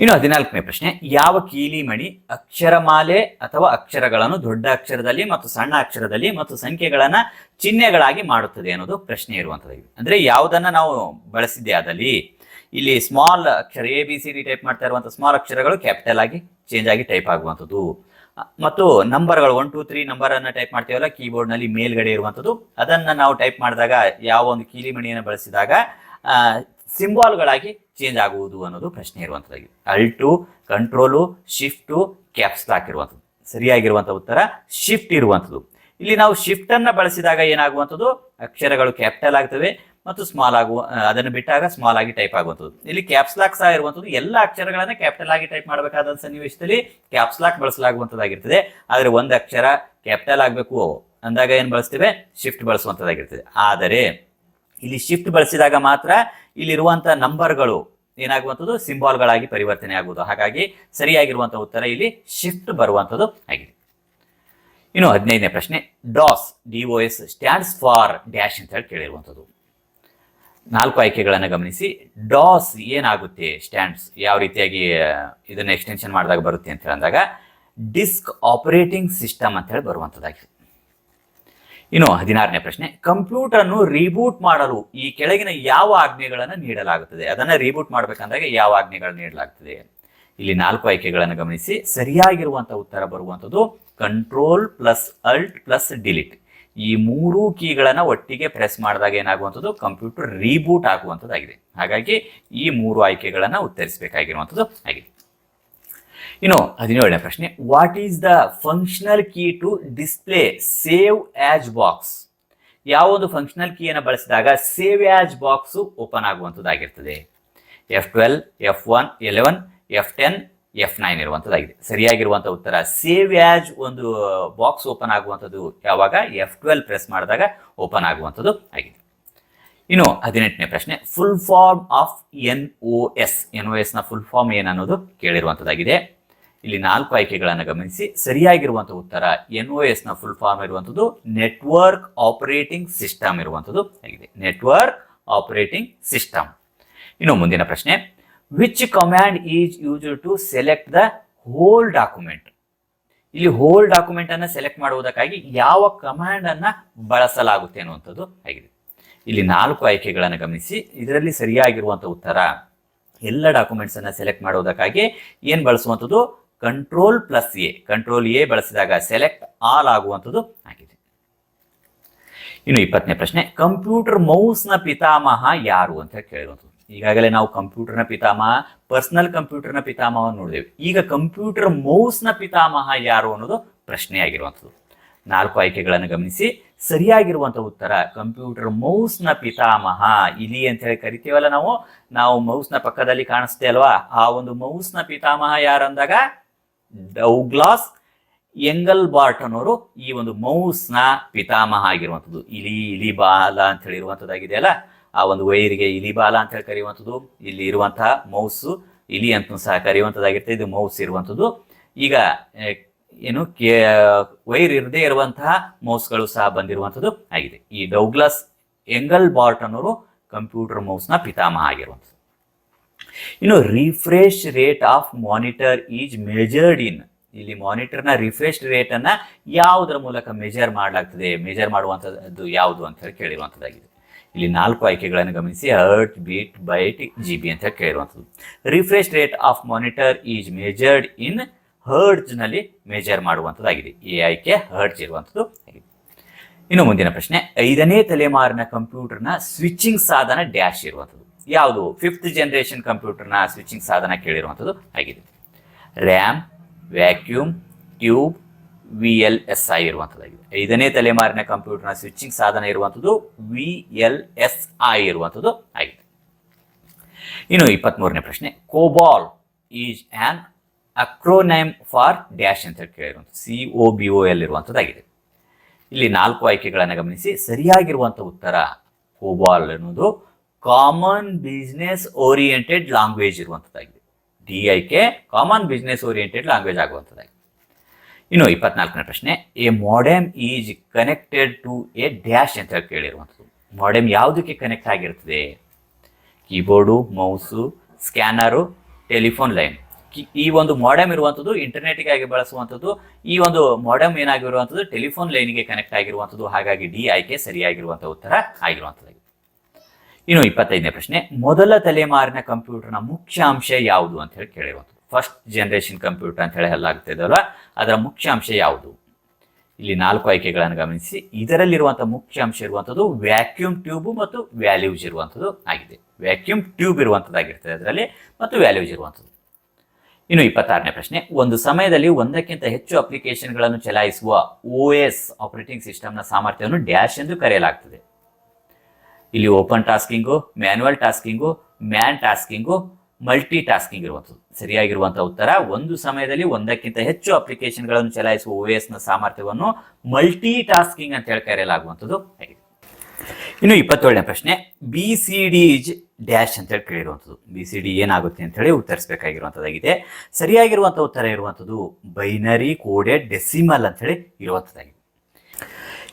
ಇನ್ನು 14ನೇ ಪ್ರಶ್ನೆ, ಯಾವ ಕೀಲಿಮಣಿ ಅಕ್ಷರಮಾಲೆ ಅಥವಾ ಅಕ್ಷರಗಳನ್ನು ದೊಡ್ಡ ಅಕ್ಷರದಲ್ಲಿ ಮತ್ತು ಸಣ್ಣ ಅಕ್ಷರದಲ್ಲಿ ಮತ್ತು ಸಂಖ್ಯೆಗಳನ್ನ ಚಿಹ್ನೆಗಳಾಗಿ ಮಾಡುತ್ತದೆ ಅನ್ನೋದು ಪ್ರಶ್ನೆ ಇರುವಂತದ್ದು. ಅಂದ್ರೆ ಯಾವುದನ್ನ ನಾವು ಬಳಸಿದ್ದೆ ಆದಲ್ಲಿ ಇಲ್ಲಿ ಸ್ಮಾಲ್ ಅಕ್ಷರ ABCD ಟೈಪ್ ಮಾಡ್ತಾ ಇರುವಂತಹ ಸ್ಮಾಲ್ ಅಕ್ಷರಗಳು ಕ್ಯಾಪಿಟಲ್ ಆಗಿ ಚೇಂಜ್ ಆಗಿ ಟೈಪ್ ಆಗುವಂಥದ್ದು, ಮತ್ತು ನಂಬರ್ಗಳು 1 2 3 ನಂಬರ್ ಅನ್ನ ಟೈಪ್ ಮಾಡ್ತೀವಲ್ಲ ಕೀಬೋರ್ಡ್ ನಲ್ಲಿ ಮೇಲ್ಗಡೆ ಇರುವಂಥದ್ದು, ಅದನ್ನ ನಾವು ಟೈಪ್ ಮಾಡಿದಾಗ ಯಾವ ಒಂದು ಕೀಲಿಮಣಿಯನ್ನು ಬಳಸಿದಾಗ ಸಿಂಬಾಲ್ಗಳಾಗಿ ಚೇಂಜ್ ಆಗುವುದು ಅನ್ನೋದು ಪ್ರಶ್ನೆ ಇರುವಂಥದ್ದಾಗಿದೆ. ಅಲ್ಟು, ಕಂಟ್ರೋಲು, ಶಿಫ್ಟು, ಕ್ಯಾಪ್ಸ್ ಲಾಕ್ ಇರುವಂಥದ್ದು. ಸರಿಯಾಗಿರುವಂತಹ ಉತ್ತರ ಶಿಫ್ಟ್ ಇರುವಂಥದ್ದು. ಇಲ್ಲಿ ನಾವು ಶಿಫ್ಟ್ ಅನ್ನ ಬಳಸಿದಾಗ ಏನಾಗುವಂಥದ್ದು, ಅಕ್ಷರಗಳು ಕ್ಯಾಪಿಟಲ್ ಆಗ್ತವೆ ಮತ್ತು ಸ್ಮಾಲ್ ಅದನ್ನು ಬಿಟ್ಟಾಗ ಸ್ಮಾಲ್ ಆಗಿ ಟೈಪ್ ಆಗುವಂಥದ್ದು. ಇಲ್ಲಿ ಕ್ಯಾಪ್ಸ್ ಲಾಕ್ ಸಹ ಇರುವಂಥದ್ದು. ಎಲ್ಲ ಅಕ್ಷರಗಳನ್ನ ಕ್ಯಾಪಿಟಲ್ ಆಗಿ ಟೈಪ್ ಮಾಡಬೇಕಾದ ಸನ್ನಿವೇಶದಲ್ಲಿ ಕ್ಯಾಪ್ಸ್ ಲಾಕ್ ಬಳಸಲಾಗುವಂಥದ್ದಾಗಿರ್ತದೆ. ಆದರೆ ಒಂದು ಅಕ್ಷರ ಕ್ಯಾಪಿಟಲ್ ಆಗಬೇಕು ಅಂದಾಗ ಏನು ಬಳಸ್ತೇವೆ, ಶಿಫ್ಟ್ ಬಳಸುವಂಥದ್ದಾಗಿರ್ತದೆ. ಆದರೆ ಇಲ್ಲಿ ಶಿಫ್ಟ್ ಬಳಸಿದಾಗ ಮಾತ್ರ ಇಲ್ಲಿರುವಂತಹ ನಂಬರ್ಗಳು ಏನಾಗುವಂಥದ್ದು, ಸಿಂಬಾಲ್ಗಳಾಗಿ ಪರಿವರ್ತನೆ ಆಗುವುದು. ಹಾಗಾಗಿ ಸರಿಯಾಗಿರುವಂತಹ ಉತ್ತರ ಇಲ್ಲಿ ಶಿಫ್ಟ್ ಬರುವಂಥದ್ದು ಆಗಿದೆ. ಇನ್ನು 15ನೇ ಪ್ರಶ್ನೆ, DOS ಸ್ಟ್ಯಾಂಡ್ಸ್ ಫಾರ್ ಡ್ಯಾಶ್ ಅಂತ ಹೇಳಿ ಕೇಳಿರುವಂಥದ್ದು. 4 ಆಯ್ಕೆಗಳನ್ನು ಗಮನಿಸಿ. DOS ಏನಾಗುತ್ತೆ, ಸ್ಟ್ಯಾಂಡ್ಸ್ ಯಾವ ರೀತಿಯಾಗಿ ಇದನ್ನ ಎಕ್ಸ್ಟೆನ್ಷನ್ ಮಾಡಿದಾಗ ಬರುತ್ತೆ ಅಂತ ಹೇಳಿದಾಗ ಡಿಸ್ಕ್ ಆಪರೇಟಿಂಗ್ ಸಿಸ್ಟಮ್ ಅಂತ ಹೇಳಿ ಬರುವಂಥದ್ದಾಗಿದೆ. ಇನ್ನು 16ನೇ ಪ್ರಶ್ನೆ, ಕಂಪ್ಯೂಟರ್ ಅನ್ನು ರೀಬೂಟ್ ಮಾಡಲು ಈ ಕೆಳಗಿನ ಯಾವ ಆಜ್ಞೆಗಳನ್ನು ನೀಡಲಾಗುತ್ತದೆ? ಅದನ್ನ ರೀಬೂಟ್ ಮಾಡಬೇಕಂದಾಗ ಯಾವ ಆಜ್ಞೆಗಳನ್ನು ನೀಡಲಾಗುತ್ತದೆ? ಇಲ್ಲಿ 4 ಆಯ್ಕೆಗಳನ್ನು ಗಮನಿಸಿ. ಸರಿಯಾಗಿರುವಂತಹ ಉತ್ತರ ಬರುವಂಥದ್ದು ಕಂಟ್ರೋಲ್ ಪ್ಲಸ್ ಅಲ್ಟ್ ಪ್ಲಸ್ ಡಿಲೀಟ್. ಈ 3 ಕೀಗಳನ್ನ ಒಟ್ಟಿಗೆ ಪ್ರೆಸ್ ಮಾಡಿದಾಗ ಏನಾಗುವಂಥದ್ದು, ಕಂಪ್ಯೂಟರ್ ರೀಬೂಟ್ ಆಗುವಂಥದ್ದಾಗಿದೆ. ಹಾಗಾಗಿ ಈ 3 ಆಯ್ಕೆಗಳನ್ನ ಉತ್ತರಿಸಬೇಕಾಗಿರುವಂಥದ್ದು ಆಗಿದೆ. ಇನ್ನು 17ನೇ ಪ್ರಶ್ನೆ, what is the functional key to display save as box? ಯಾವ ಒಂದು ಫಂಕ್ಷನಲ್ ಕೀಯನ್ನು ಬಳಸಿದಾಗ ಸೇವ್ ಆಸ್ ಬಾಕ್ಸ್ ಓಪನ್ ಆಗುವಂಥದ್ದಾಗಿರ್ತದೆ? F12, F1, 11, F10, F9 ಇರುವಂಥದ್ದಾಗಿದೆ. ಸರಿಯಾಗಿರುವಂತಹ ಉತ್ತರ ಸೇವ್ ಆಸ್ ಒಂದು ಬಾಕ್ಸ್ ಓಪನ್ ಆಗುವಂಥದ್ದು ಯಾವಾಗ F12 ಪ್ರೆಸ್ ಮಾಡಿದಾಗ ಓಪನ್ ಆಗುವಂಥದ್ದು ಆಗಿದೆ. ಇನ್ನು 18ನೇ ಪ್ರಶ್ನೆ, full form of NOS. NOS ನ ಫುಲ್ ಫಾರ್ಮ್ ಏನನ್ನೋದು ಕೇಳಿರುವಂಥದ್ದಾಗಿದೆ. ಇಲ್ಲಿ 4 ಆಯ್ಕೆಗಳನ್ನು ಗಮನಿಸಿ. ಸರಿಯಾಗಿರುವಂತಹ ಉತ್ತರ NOS ನ ಫುಲ್ ಫಾರ್ಮ್ ಇರುವಂಥದ್ದು ನೆಟ್ವರ್ಕ್ ಆಪರೇಟಿಂಗ್ ಸಿಸ್ಟಮ್ ಇರುವಂಥದ್ದು ಆಗಿದೆ. Network operating system. ಇನ್ನು ಮುಂದಿನ ಪ್ರಶ್ನೆ, which command is used to select the whole document? ಇಲ್ಲಿ ಹೋಲ್ ಡಾಕ್ಯುಮೆಂಟ್ ಅನ್ನ ಸೆಲೆಕ್ಟ್ ಮಾಡುವುದಕ್ಕಾಗಿ ಯಾವ ಕಮಾಂಡ್ ಅನ್ನ ಬಳಸಲಾಗುತ್ತೆ ಅನ್ನುವಂಥದ್ದು ಆಗಿದೆ. ಇಲ್ಲಿ 4 ಆಯ್ಕೆಗಳನ್ನು ಗಮನಿಸಿ. ಇದರಲ್ಲಿ ಸರಿಯಾಗಿರುವಂತಹ ಉತ್ತರ ಎಲ್ಲ ಡಾಕ್ಯುಮೆಂಟ್ಸ್ ಅನ್ನ ಸೆಲೆಕ್ಟ್ ಮಾಡುವುದಕ್ಕಾಗಿ ಏನ್ ಬಳಸುವಂಥದ್ದು, control plus A. Control A ಬಳಸಿದಾಗ ಸೆಲೆಕ್ಟ್ ಆಲ್ ಆಗುವಂಥದ್ದು ಆಗಿದೆ. ಇನ್ನು 20ನೇ ಪ್ರಶ್ನೆ, ಕಂಪ್ಯೂಟರ್ ಮೌಸ್ ನ ಪಿತಾಮಹ ಯಾರು ಅಂತ ಕೇಳಿರುವಂಥದ್ದು. ಈಗಾಗಲೇ ನಾವು ಕಂಪ್ಯೂಟರ್ನ ಪಿತಾಮಹ, ಪರ್ಸನಲ್ ಕಂಪ್ಯೂಟರ್ನ ಪಿತಾಮಹ ನೋಡಿದೆವು. ಈಗ ಕಂಪ್ಯೂಟರ್ ಮೌಸ್ ನ ಪಿತಾಮಹ ಯಾರು ಅನ್ನೋದು ಪ್ರಶ್ನೆ ಆಗಿರುವಂಥದ್ದು. 4 ಆಯ್ಕೆಗಳನ್ನು ಗಮನಿಸಿ. ಸರಿಯಾಗಿರುವಂತಹ ಉತ್ತರ ಕಂಪ್ಯೂಟರ್ ಮೌಸ್ನ ಪಿತಾಮಹ. ಇಲಿ ಅಂತ ಹೇಳಿ ಕರಿತೀವಲ್ಲ ನಾವು ಮೌಸ್ನ ಪಕ್ಕದಲ್ಲಿ ಕಾಣಿಸ್ತೇ ಅಲ್ವಾ, ಆ ಒಂದು ಮೌಸ್ನ ಪಿತಾಮಹ ಯಾರಂದಾಗ ಡೌಗ್ಲಾಸ್ ಎಂಗಲ್ಬಾರ್ಟ್ ಅನ್ನೋರು ಈ ಒಂದು ಮೌಸ್ನ ಪಿತಾಮಹ ಆಗಿರುವಂಥದ್ದು. ಇಲಿ ಬಾಲ ಅಂತ ಹೇಳಿ ಇರುವಂಥದ್ದಾಗಿದೆಯಲ್ಲ, ಆ ಒಂದು ವೈರಿಗೆ ಇಲಿ ಬಾಲ ಅಂತ ಹೇಳಿ ಕರೆಯುವಂಥದ್ದು. ಇಲ್ಲಿ ಇರುವಂತಹ ಮೌಸ್ ಇಲಿ ಅಂತ ಸಹ ಕರೆಯುವಂಥದ್ದಾಗಿರುತ್ತೆ. ಇದು ಮೌಸ್ ಇರುವಂಥದ್ದು. ಈಗ ಏನು ವೈರ್ ಇರದೇ ಇರುವಂತಹ ಮೌಸ್ಗಳು ಸಹ ಬಂದಿರುವಂಥದ್ದು ಆಗಿದೆ. ಈ ಡೌಗ್ಲಾಸ್ ಎಂಗಲ್ಬಾರ್ಟ್ ಅನ್ನೋರು ಕಂಪ್ಯೂಟರ್ ಮೌಸ್ನ ಪಿತಾಮಹ ಆಗಿರುವಂಥದ್ದು. ಇನ್ನು refresh rate of monitor is measured in. ಇಲ್ಲಿ ಮಾನಿಟರ್ನ ರಿಫ್ರೆಶ್ ರೇಟ್ ಅನ್ನ ಯಾವುದರ ಮೂಲಕ ಮೆಜರ್ ಮಾಡುವಂಥದ್ದು ಯಾವುದು ಅಂತ ಹೇಳಿ ಕೇಳಿರುವಂಥದ್ದಾಗಿದೆ. ಇಲ್ಲಿ 4 ಆಯ್ಕೆಗಳನ್ನು ಗಮನಿಸಿ. ಹರ್ಟ್, ಬೀಟ್, ಬೈಟ್, GB ಅಂತ ಹೇಳಿ ಕೇಳಿರುವಂಥದ್ದು. Refresh rate of monitor is measured in hertz ನಲ್ಲಿ ಮೆಜರ್ ಮಾಡುವಂಥದ್ದಾಗಿದೆ. ಈ ಆಯ್ಕೆ ಹರ್ಟ್ಜ್ ಇರುವಂಥದ್ದು ಆಗಿದೆ. ಇನ್ನು ಮುಂದಿನ ಪ್ರಶ್ನೆ, 5ನೇ ತಲೆಮಾರಿನ ಕಂಪ್ಯೂಟರ್ನ ಸ್ವಿಚಿಂಗ್ ಸಾಧನ ಡ್ಯಾಶ್ ಇರುವಂಥದ್ದು ಯಾವುದು? 5th ಜನರೇಷನ್ ಕಂಪ್ಯೂಟರ್ನ ಸ್ವಿಚಿಂಗ್ ಸಾಧನ ಕೇಳಿರುವಂಥದ್ದು ಆಗಿದೆ. RAM, vacuum, tube, VLSI ಇರುವಂಥದ್ದಾಗಿದೆ. 5ನೇ ತಲೆಮಾರಿನ ಕಂಪ್ಯೂಟರ್ನ ಸ್ವಿಚಿಂಗ್ ಸಾಧನ ಇರುವಂಥದ್ದು VLSI ಇರುವಂಥದ್ದು ಆಗಿದೆ. ಇನ್ನು 23ನೇ ಪ್ರಶ್ನೆ, COBOL is an acronym for dash ಅಂತ ಕೇಳಿರುವಂಥದ್ದು COBOL ಇರುವಂಥದ್ದಾಗಿದೆ. ಇಲ್ಲಿ 4 ಆಯ್ಕೆಗಳನ್ನು ಗಮನಿಸಿ. ಸರಿಯಾಗಿರುವಂತಹ ಉತ್ತರ ಕೋಬಾಲ್ ಎನ್ನುವುದು ಕಾಮನ್ ಬಿಸ್ನೆಸ್ ಓರಿಯೆಂಟೆಡ್ ಲ್ಯಾಂಗ್ವೇಜ್ ಇರುವಂಥದ್ದಾಗಿದೆ. ಡಿ ಆಯ್ಕೆ ಕಾಮನ್ ಬಿಸ್ನೆಸ್ ಓರಿಯೆಂಟೆಡ್ ಲ್ಯಾಂಗ್ವೇಜ್ ಆಗುವಂಥದ್ದಾಗಿದೆ. ಇನ್ನು 24ನೇ ಪ್ರಶ್ನೆ, a modem is connected to a dash ಅಂತ ಕೇಳಿರುವಂಥದ್ದು. ಮಾಡೆಮ್ ಯಾವುದಕ್ಕೆ ಕನೆಕ್ಟ್ ಆಗಿರ್ತದೆ? Keyboard, mouse, scanner, telephone line. ಈ ಒಂದು ಮಾಡೆಮ್ ಇರುವಂಥದ್ದು ಇಂಟರ್ನೆಟ್ಗಾಗಿ ಬಳಸುವಂಥದ್ದು. ಈ ಒಂದು ಮಾಡೆಮ್ ಏನಾಗಿರುವಂಥದ್ದು ಟೆಲಿಫೋನ್ ಲೈನ್ಗೆ ಕನೆಕ್ಟ್ ಆಗಿರುವಂಥದ್ದು. ಹಾಗಾಗಿ ಡಿ ಆಯ್ಕೆ ಸರಿಯಾಗಿರುವಂತಹ ಉತ್ತರ ಆಗಿರುವಂಥದ್ದು. ಇನ್ನು 25ನೇ ಪ್ರಶ್ನೆ, ಮೊದಲ ತಲೆಮಾರಿನ ಕಂಪ್ಯೂಟರ್ನ ಮುಖ್ಯ ಅಂಶ ಯಾವುದು ಅಂತ ಹೇಳಿ ಕೇಳಿರುವಂಥದ್ದು. ಫಸ್ಟ್ ಜನರೇಷನ್ ಕಂಪ್ಯೂಟರ್ ಅಂತ ಹೇಳಿ ಹೇಳಲಾಗ್ತಿದೆಯಲ್ವ, ಅದರ ಮುಖ್ಯ ಅಂಶ ಯಾವುದು? ಇಲ್ಲಿ 4 ಆಯ್ಕೆಗಳನ್ನು ಗಮನಿಸಿ. ಇದರಲ್ಲಿರುವಂತಹ ಮುಖ್ಯ ಅಂಶ ಇರುವಂಥದ್ದು ವ್ಯಾಕ್ಯೂಮ್ ಟ್ಯೂಬ್ ಮತ್ತು ವ್ಯಾಲ್ಯೂಸ್ ಇರುವಂಥದ್ದು ಆಗಿದೆ. ವ್ಯಾಕ್ಯೂಮ್ ಟ್ಯೂಬ್ ಇರುವಂಥದ್ದಾಗಿರ್ತದೆ ಅದರಲ್ಲಿ, ಮತ್ತು ವ್ಯಾಲ್ಯೂಸ್ ಇರುವಂಥದ್ದು. ಇನ್ನು 26ನೇ ಪ್ರಶ್ನೆ, ಒಂದು ಸಮಯದಲ್ಲಿ ಒಂದಕ್ಕಿಂತ ಹೆಚ್ಚು ಅಪ್ಲಿಕೇಶನ್ಗಳನ್ನು ಚಲಾಯಿಸುವ OS ಆಪರೇಟಿಂಗ್ ಸಿಸ್ಟಮ್ನ ಸಾಮರ್ಥ್ಯವನ್ನು ಡ್ಯಾಶ್ ಎಂದು ಕರೆಯಲಾಗ್ತದೆ. ಇಲ್ಲಿ open tasking, manual tasking, man tasking, multitasking ಇರುವಂಥದ್ದು. ಸರಿಯಾಗಿರುವಂತಹ ಉತ್ತರ ಒಂದು ಸಮಯದಲ್ಲಿ ಒಂದಕ್ಕಿಂತ ಹೆಚ್ಚು ಅಪ್ಲಿಕೇಶನ್ಗಳನ್ನು ಚಲಾಯಿಸುವ OSನ ಸಾಮರ್ಥ್ಯವನ್ನು ಮಲ್ಟಿ ಟಾಸ್ಕಿಂಗ್ ಅಂತ ಹೇಳಿ ಕರೆಯಲಾಗುವಂಥದ್ದು ಆಗಿದೆ. ಇನ್ನು 27ನೇ ಪ್ರಶ್ನೆ, BCD ಡ್ಯಾಶ್ ಅಂತ ಹೇಳಿ ಕೇಳಿರುವಂಥದ್ದು. BCD ಏನಾಗುತ್ತೆ ಅಂತ ಹೇಳಿ ಉತ್ತರಿಸಬೇಕಾಗಿರುವಂಥದ್ದಾಗಿದೆ. ಸರಿಯಾಗಿರುವಂತಹ ಉತ್ತರ ಇರುವಂಥದ್ದು ಬೈನರಿ ಕೋಡೆಡ್ ಡೆಸಿಮಲ್ ಅಂತ ಹೇಳಿ ಇರುವಂಥದ್ದಾಗಿದೆ.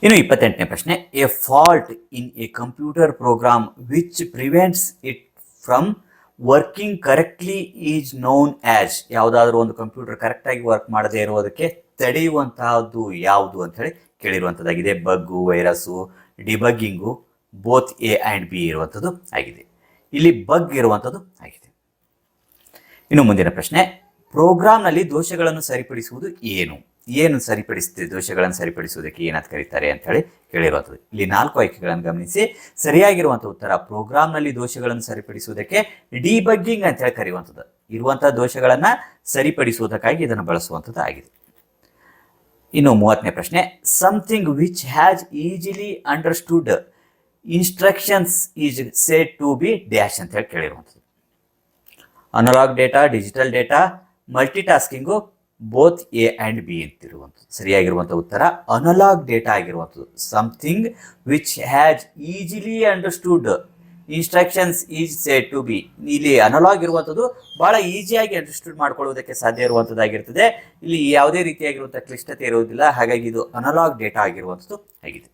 ಇನ್ನು 28ನೇ ಪ್ರಶ್ನೆ, a fault in a computer program which prevents it from working correctly is known as. ಯಾವುದಾದ್ರೂ ಒಂದು ಕಂಪ್ಯೂಟರ್ ಕರೆಕ್ಟಾಗಿ ವರ್ಕ್ ಮಾಡದೇ ಇರುವುದಕ್ಕೆ ತಡೆಯುವಂತಹದ್ದು ಯಾವುದು ಅಂತ ಹೇಳಿ ಕೇಳಿರುವಂಥದ್ದಾಗಿದೆ. Bug, virus, debugging, both A and B ಇರುವಂಥದ್ದು ಆಗಿದೆ. ಇಲ್ಲಿ ಬಗ್ ಇರುವಂಥದ್ದು ಆಗಿದೆ. ಇನ್ನು ಮುಂದಿನ ಪ್ರಶ್ನೆ, ಪ್ರೋಗ್ರಾಮ್ನಲ್ಲಿ ದೋಷಗಳನ್ನು ಸರಿಪಡಿಸುವುದು ಏನು ಸರಿಪಡಿಸುತ್ತೆ? ದೋಷಗಳನ್ನು ಸರಿಪಡಿಸುವುದಕ್ಕೆ ಏನಂತ ಕರೀತಾರೆ ಅಂತ ಹೇಳಿ ಕೇಳಿರುವಂಥದ್ದು. ಇಲ್ಲಿ 4 ಆಯ್ಕೆಗಳನ್ನು ಗಮನಿಸಿ. ಸರಿಯಾಗಿರುವಂತಹ ಉತ್ತರ ಪ್ರೋಗ್ರಾಮ್ನಲ್ಲಿ ದೋಷಗಳನ್ನು ಸರಿಪಡಿಸುವುದಕ್ಕೆ ಡಿಬಗ್ಗಿಂಗ್ ಅಂತ ಹೇಳಿ ಕರೆಯುವಂಥದ್ದು. ಇರುವಂತಹ ದೋಷಗಳನ್ನ ಸರಿಪಡಿಸುವುದಕ್ಕಾಗಿ ಇದನ್ನು ಬಳಸುವಂಥದ್ದು ಆಗಿದೆ. ಇನ್ನು 30ನೇ ಪ್ರಶ್ನೆ, something which has easily understood instructions is said to be dash ಅಂತ ಹೇಳಿ ಕೇಳಿರುವಂಥದ್ದು. Analogue data, digital data, multitasking, both A and B ಅಂತಿರುವಂಥದ್ದು. ಸರಿಯಾಗಿರುವಂಥ ಉತ್ತರ ಅನಲಾಗ್ ಡೇಟಾ ಆಗಿರುವಂಥದ್ದು. Something which has easily understood instructions is said to be. ಇಲ್ಲಿ analogue ಇರುವಂಥದ್ದು ಬಹಳ ಈಸಿಯಾಗಿ ಅಂಡರ್ಸ್ಟುಡ್ ಮಾಡ್ಕೊಳ್ಳುವುದಕ್ಕೆ ಸಾಧ್ಯ ಇರುವಂಥದ್ದಾಗಿರ್ತದೆ. ಇಲ್ಲಿ ಯಾವುದೇ ರೀತಿಯಾಗಿರುವಂಥ ಕ್ಲಿಷ್ಟತೆ ಇರುವುದಿಲ್ಲ. ಹಾಗಾಗಿ ಇದು ಅನಲಾಗ್ ಡೇಟಾ ಆಗಿರುವಂಥದ್ದು ಆಗಿದೆ.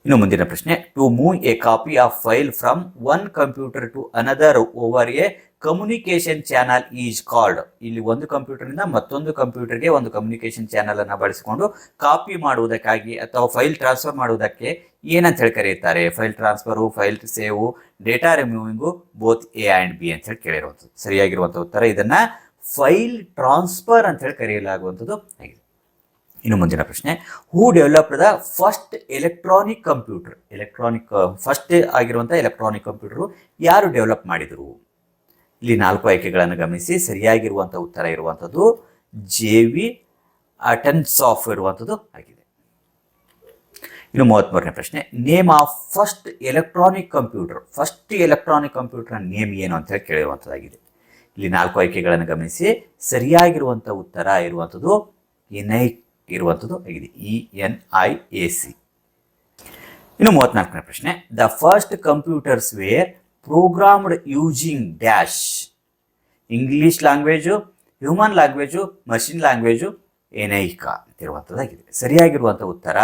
ಇನ್ನು ಮುಂದಿನ ಪ್ರಶ್ನೆ, to move a copy of file from one computer to another over a communication channel is called. ಇಲ್ಲಿ ಒಂದು ಕಂಪ್ಯೂಟರ್ನಿಂದ ಮತ್ತೊಂದು ಕಂಪ್ಯೂಟರ್ಗೆ ಒಂದು ಕಮ್ಯುನಿಕೇಶನ್ ಚಾನಲ್ ಅನ್ನು ಬಳಸಿಕೊಂಡು ಕಾಪಿ ಮಾಡುವುದಕ್ಕಾಗಿ ಅಥವಾ ಫೈಲ್ ಟ್ರಾನ್ಸ್ಫರ್ ಮಾಡುವುದಕ್ಕೆ ಏನಂತ ಹೇಳಿ ಕರೆಯುತ್ತಾರೆ? File transfer, file save, data removing, both A and B ಅಂತ ಹೇಳಿ ಕೇಳಿರುವಂಥದ್ದು. ಸರಿಯಾಗಿರುವಂಥ ಉತ್ತರ ಇದನ್ನ ಫೈಲ್ ಟ್ರಾನ್ಸ್ಫರ್ ಅಂತ ಹೇಳಿ ಕರೆಯಲಾಗುವಂಥದ್ದು ಆಗಿದೆ. ಇನ್ನು ಮುಂದಿನ ಪ್ರಶ್ನೆ, who developed the first electronic computer? First ಆಗಿರುವಂಥ ಎಲೆಕ್ಟ್ರಾನಿಕ್ ಕಂಪ್ಯೂಟರ್ ಯಾರು ಡೆವಲಪ್ ಮಾಡಿದರು? ಇಲ್ಲಿ 4 ಆಯ್ಕೆಗಳನ್ನು ಗಮನಿಸಿ. ಸರಿಯಾಗಿರುವಂಥ ಉತ್ತರ ಇರುವಂಥದ್ದು JV ಅಟೆನ್ಸಾಫ್ ಇರುವಂಥದ್ದು ಆಗಿದೆ. ಇನ್ನು 33ನೇ ಪ್ರಶ್ನೆ, name of first electronic computer name ಏನು ಅಂತ ಹೇಳಿ ಕೇಳಿರುವಂಥದ್ದಾಗಿದೆ. ಇಲ್ಲಿ 4 ಆಯ್ಕೆಗಳನ್ನು ಗಮನಿಸಿ. ಸರಿಯಾಗಿರುವಂಥ ಉತ್ತರ ಇರುವಂಥದ್ದು ಎನೈಕ್ ಇರುವಂಥದ್ದು ಆಗಿದೆ, ENIAC. ಇನ್ನು 34ನೇ ಪ್ರಶ್ನೆ, the first computers were programmed using dash, English language, human language, machine language, ENIAC ಅಂತಿರುವಂಥದ್ದಾಗಿದೆ. ಸರಿಯಾಗಿರುವಂಥ ಉತ್ತರ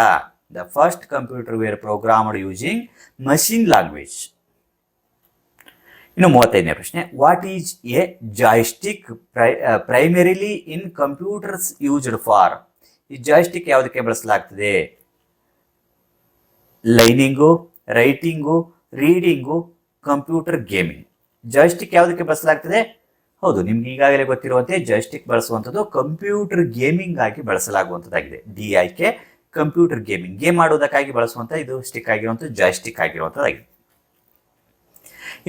the first computer were programmed using machine language. ಇನ್ನು 35ನೇ ಪ್ರಶ್ನೆ, what is a joystick primarily in computers used for. ಈ joystick ಯಾವುದಕ್ಕೆ ಬಳಸಲಾಗ್ತದೆ? Lining, writing, reading, computer gaming. Joystick ಯಾವುದಕ್ಕೆ ಬಳಸಲಾಗ್ತದೆ? ಹೌದು, ನಿಮ್ಗೆ ಈಗಾಗಲೇ ಗೊತ್ತಿರುವಂತೆ ಜಾಯ್ಸ್ಟಿಕ್ ಬಳಸುವಂಥದ್ದು ಕಂಪ್ಯೂಟರ್ ಗೇಮಿಂಗ್ ಆಗಿ ಬಳಸಲಾಗುವಂಥದ್ದಾಗಿದೆ. ಡಿ ಆಯ್ಕೆ ಕಂಪ್ಯೂಟರ್ ಗೇಮಿಂಗ್, ಗೇಮ್ ಆಡೋದಕ್ಕಾಗಿ ಬಳಸುವಂಥ ಇದು ಸ್ಟಿಕ್ ಆಗಿರುವಂಥದ್ದು ಜಾಯ್ಸ್ಟಿಕ್ ಆಗಿರುವಂಥದ್ದಾಗಿದೆ.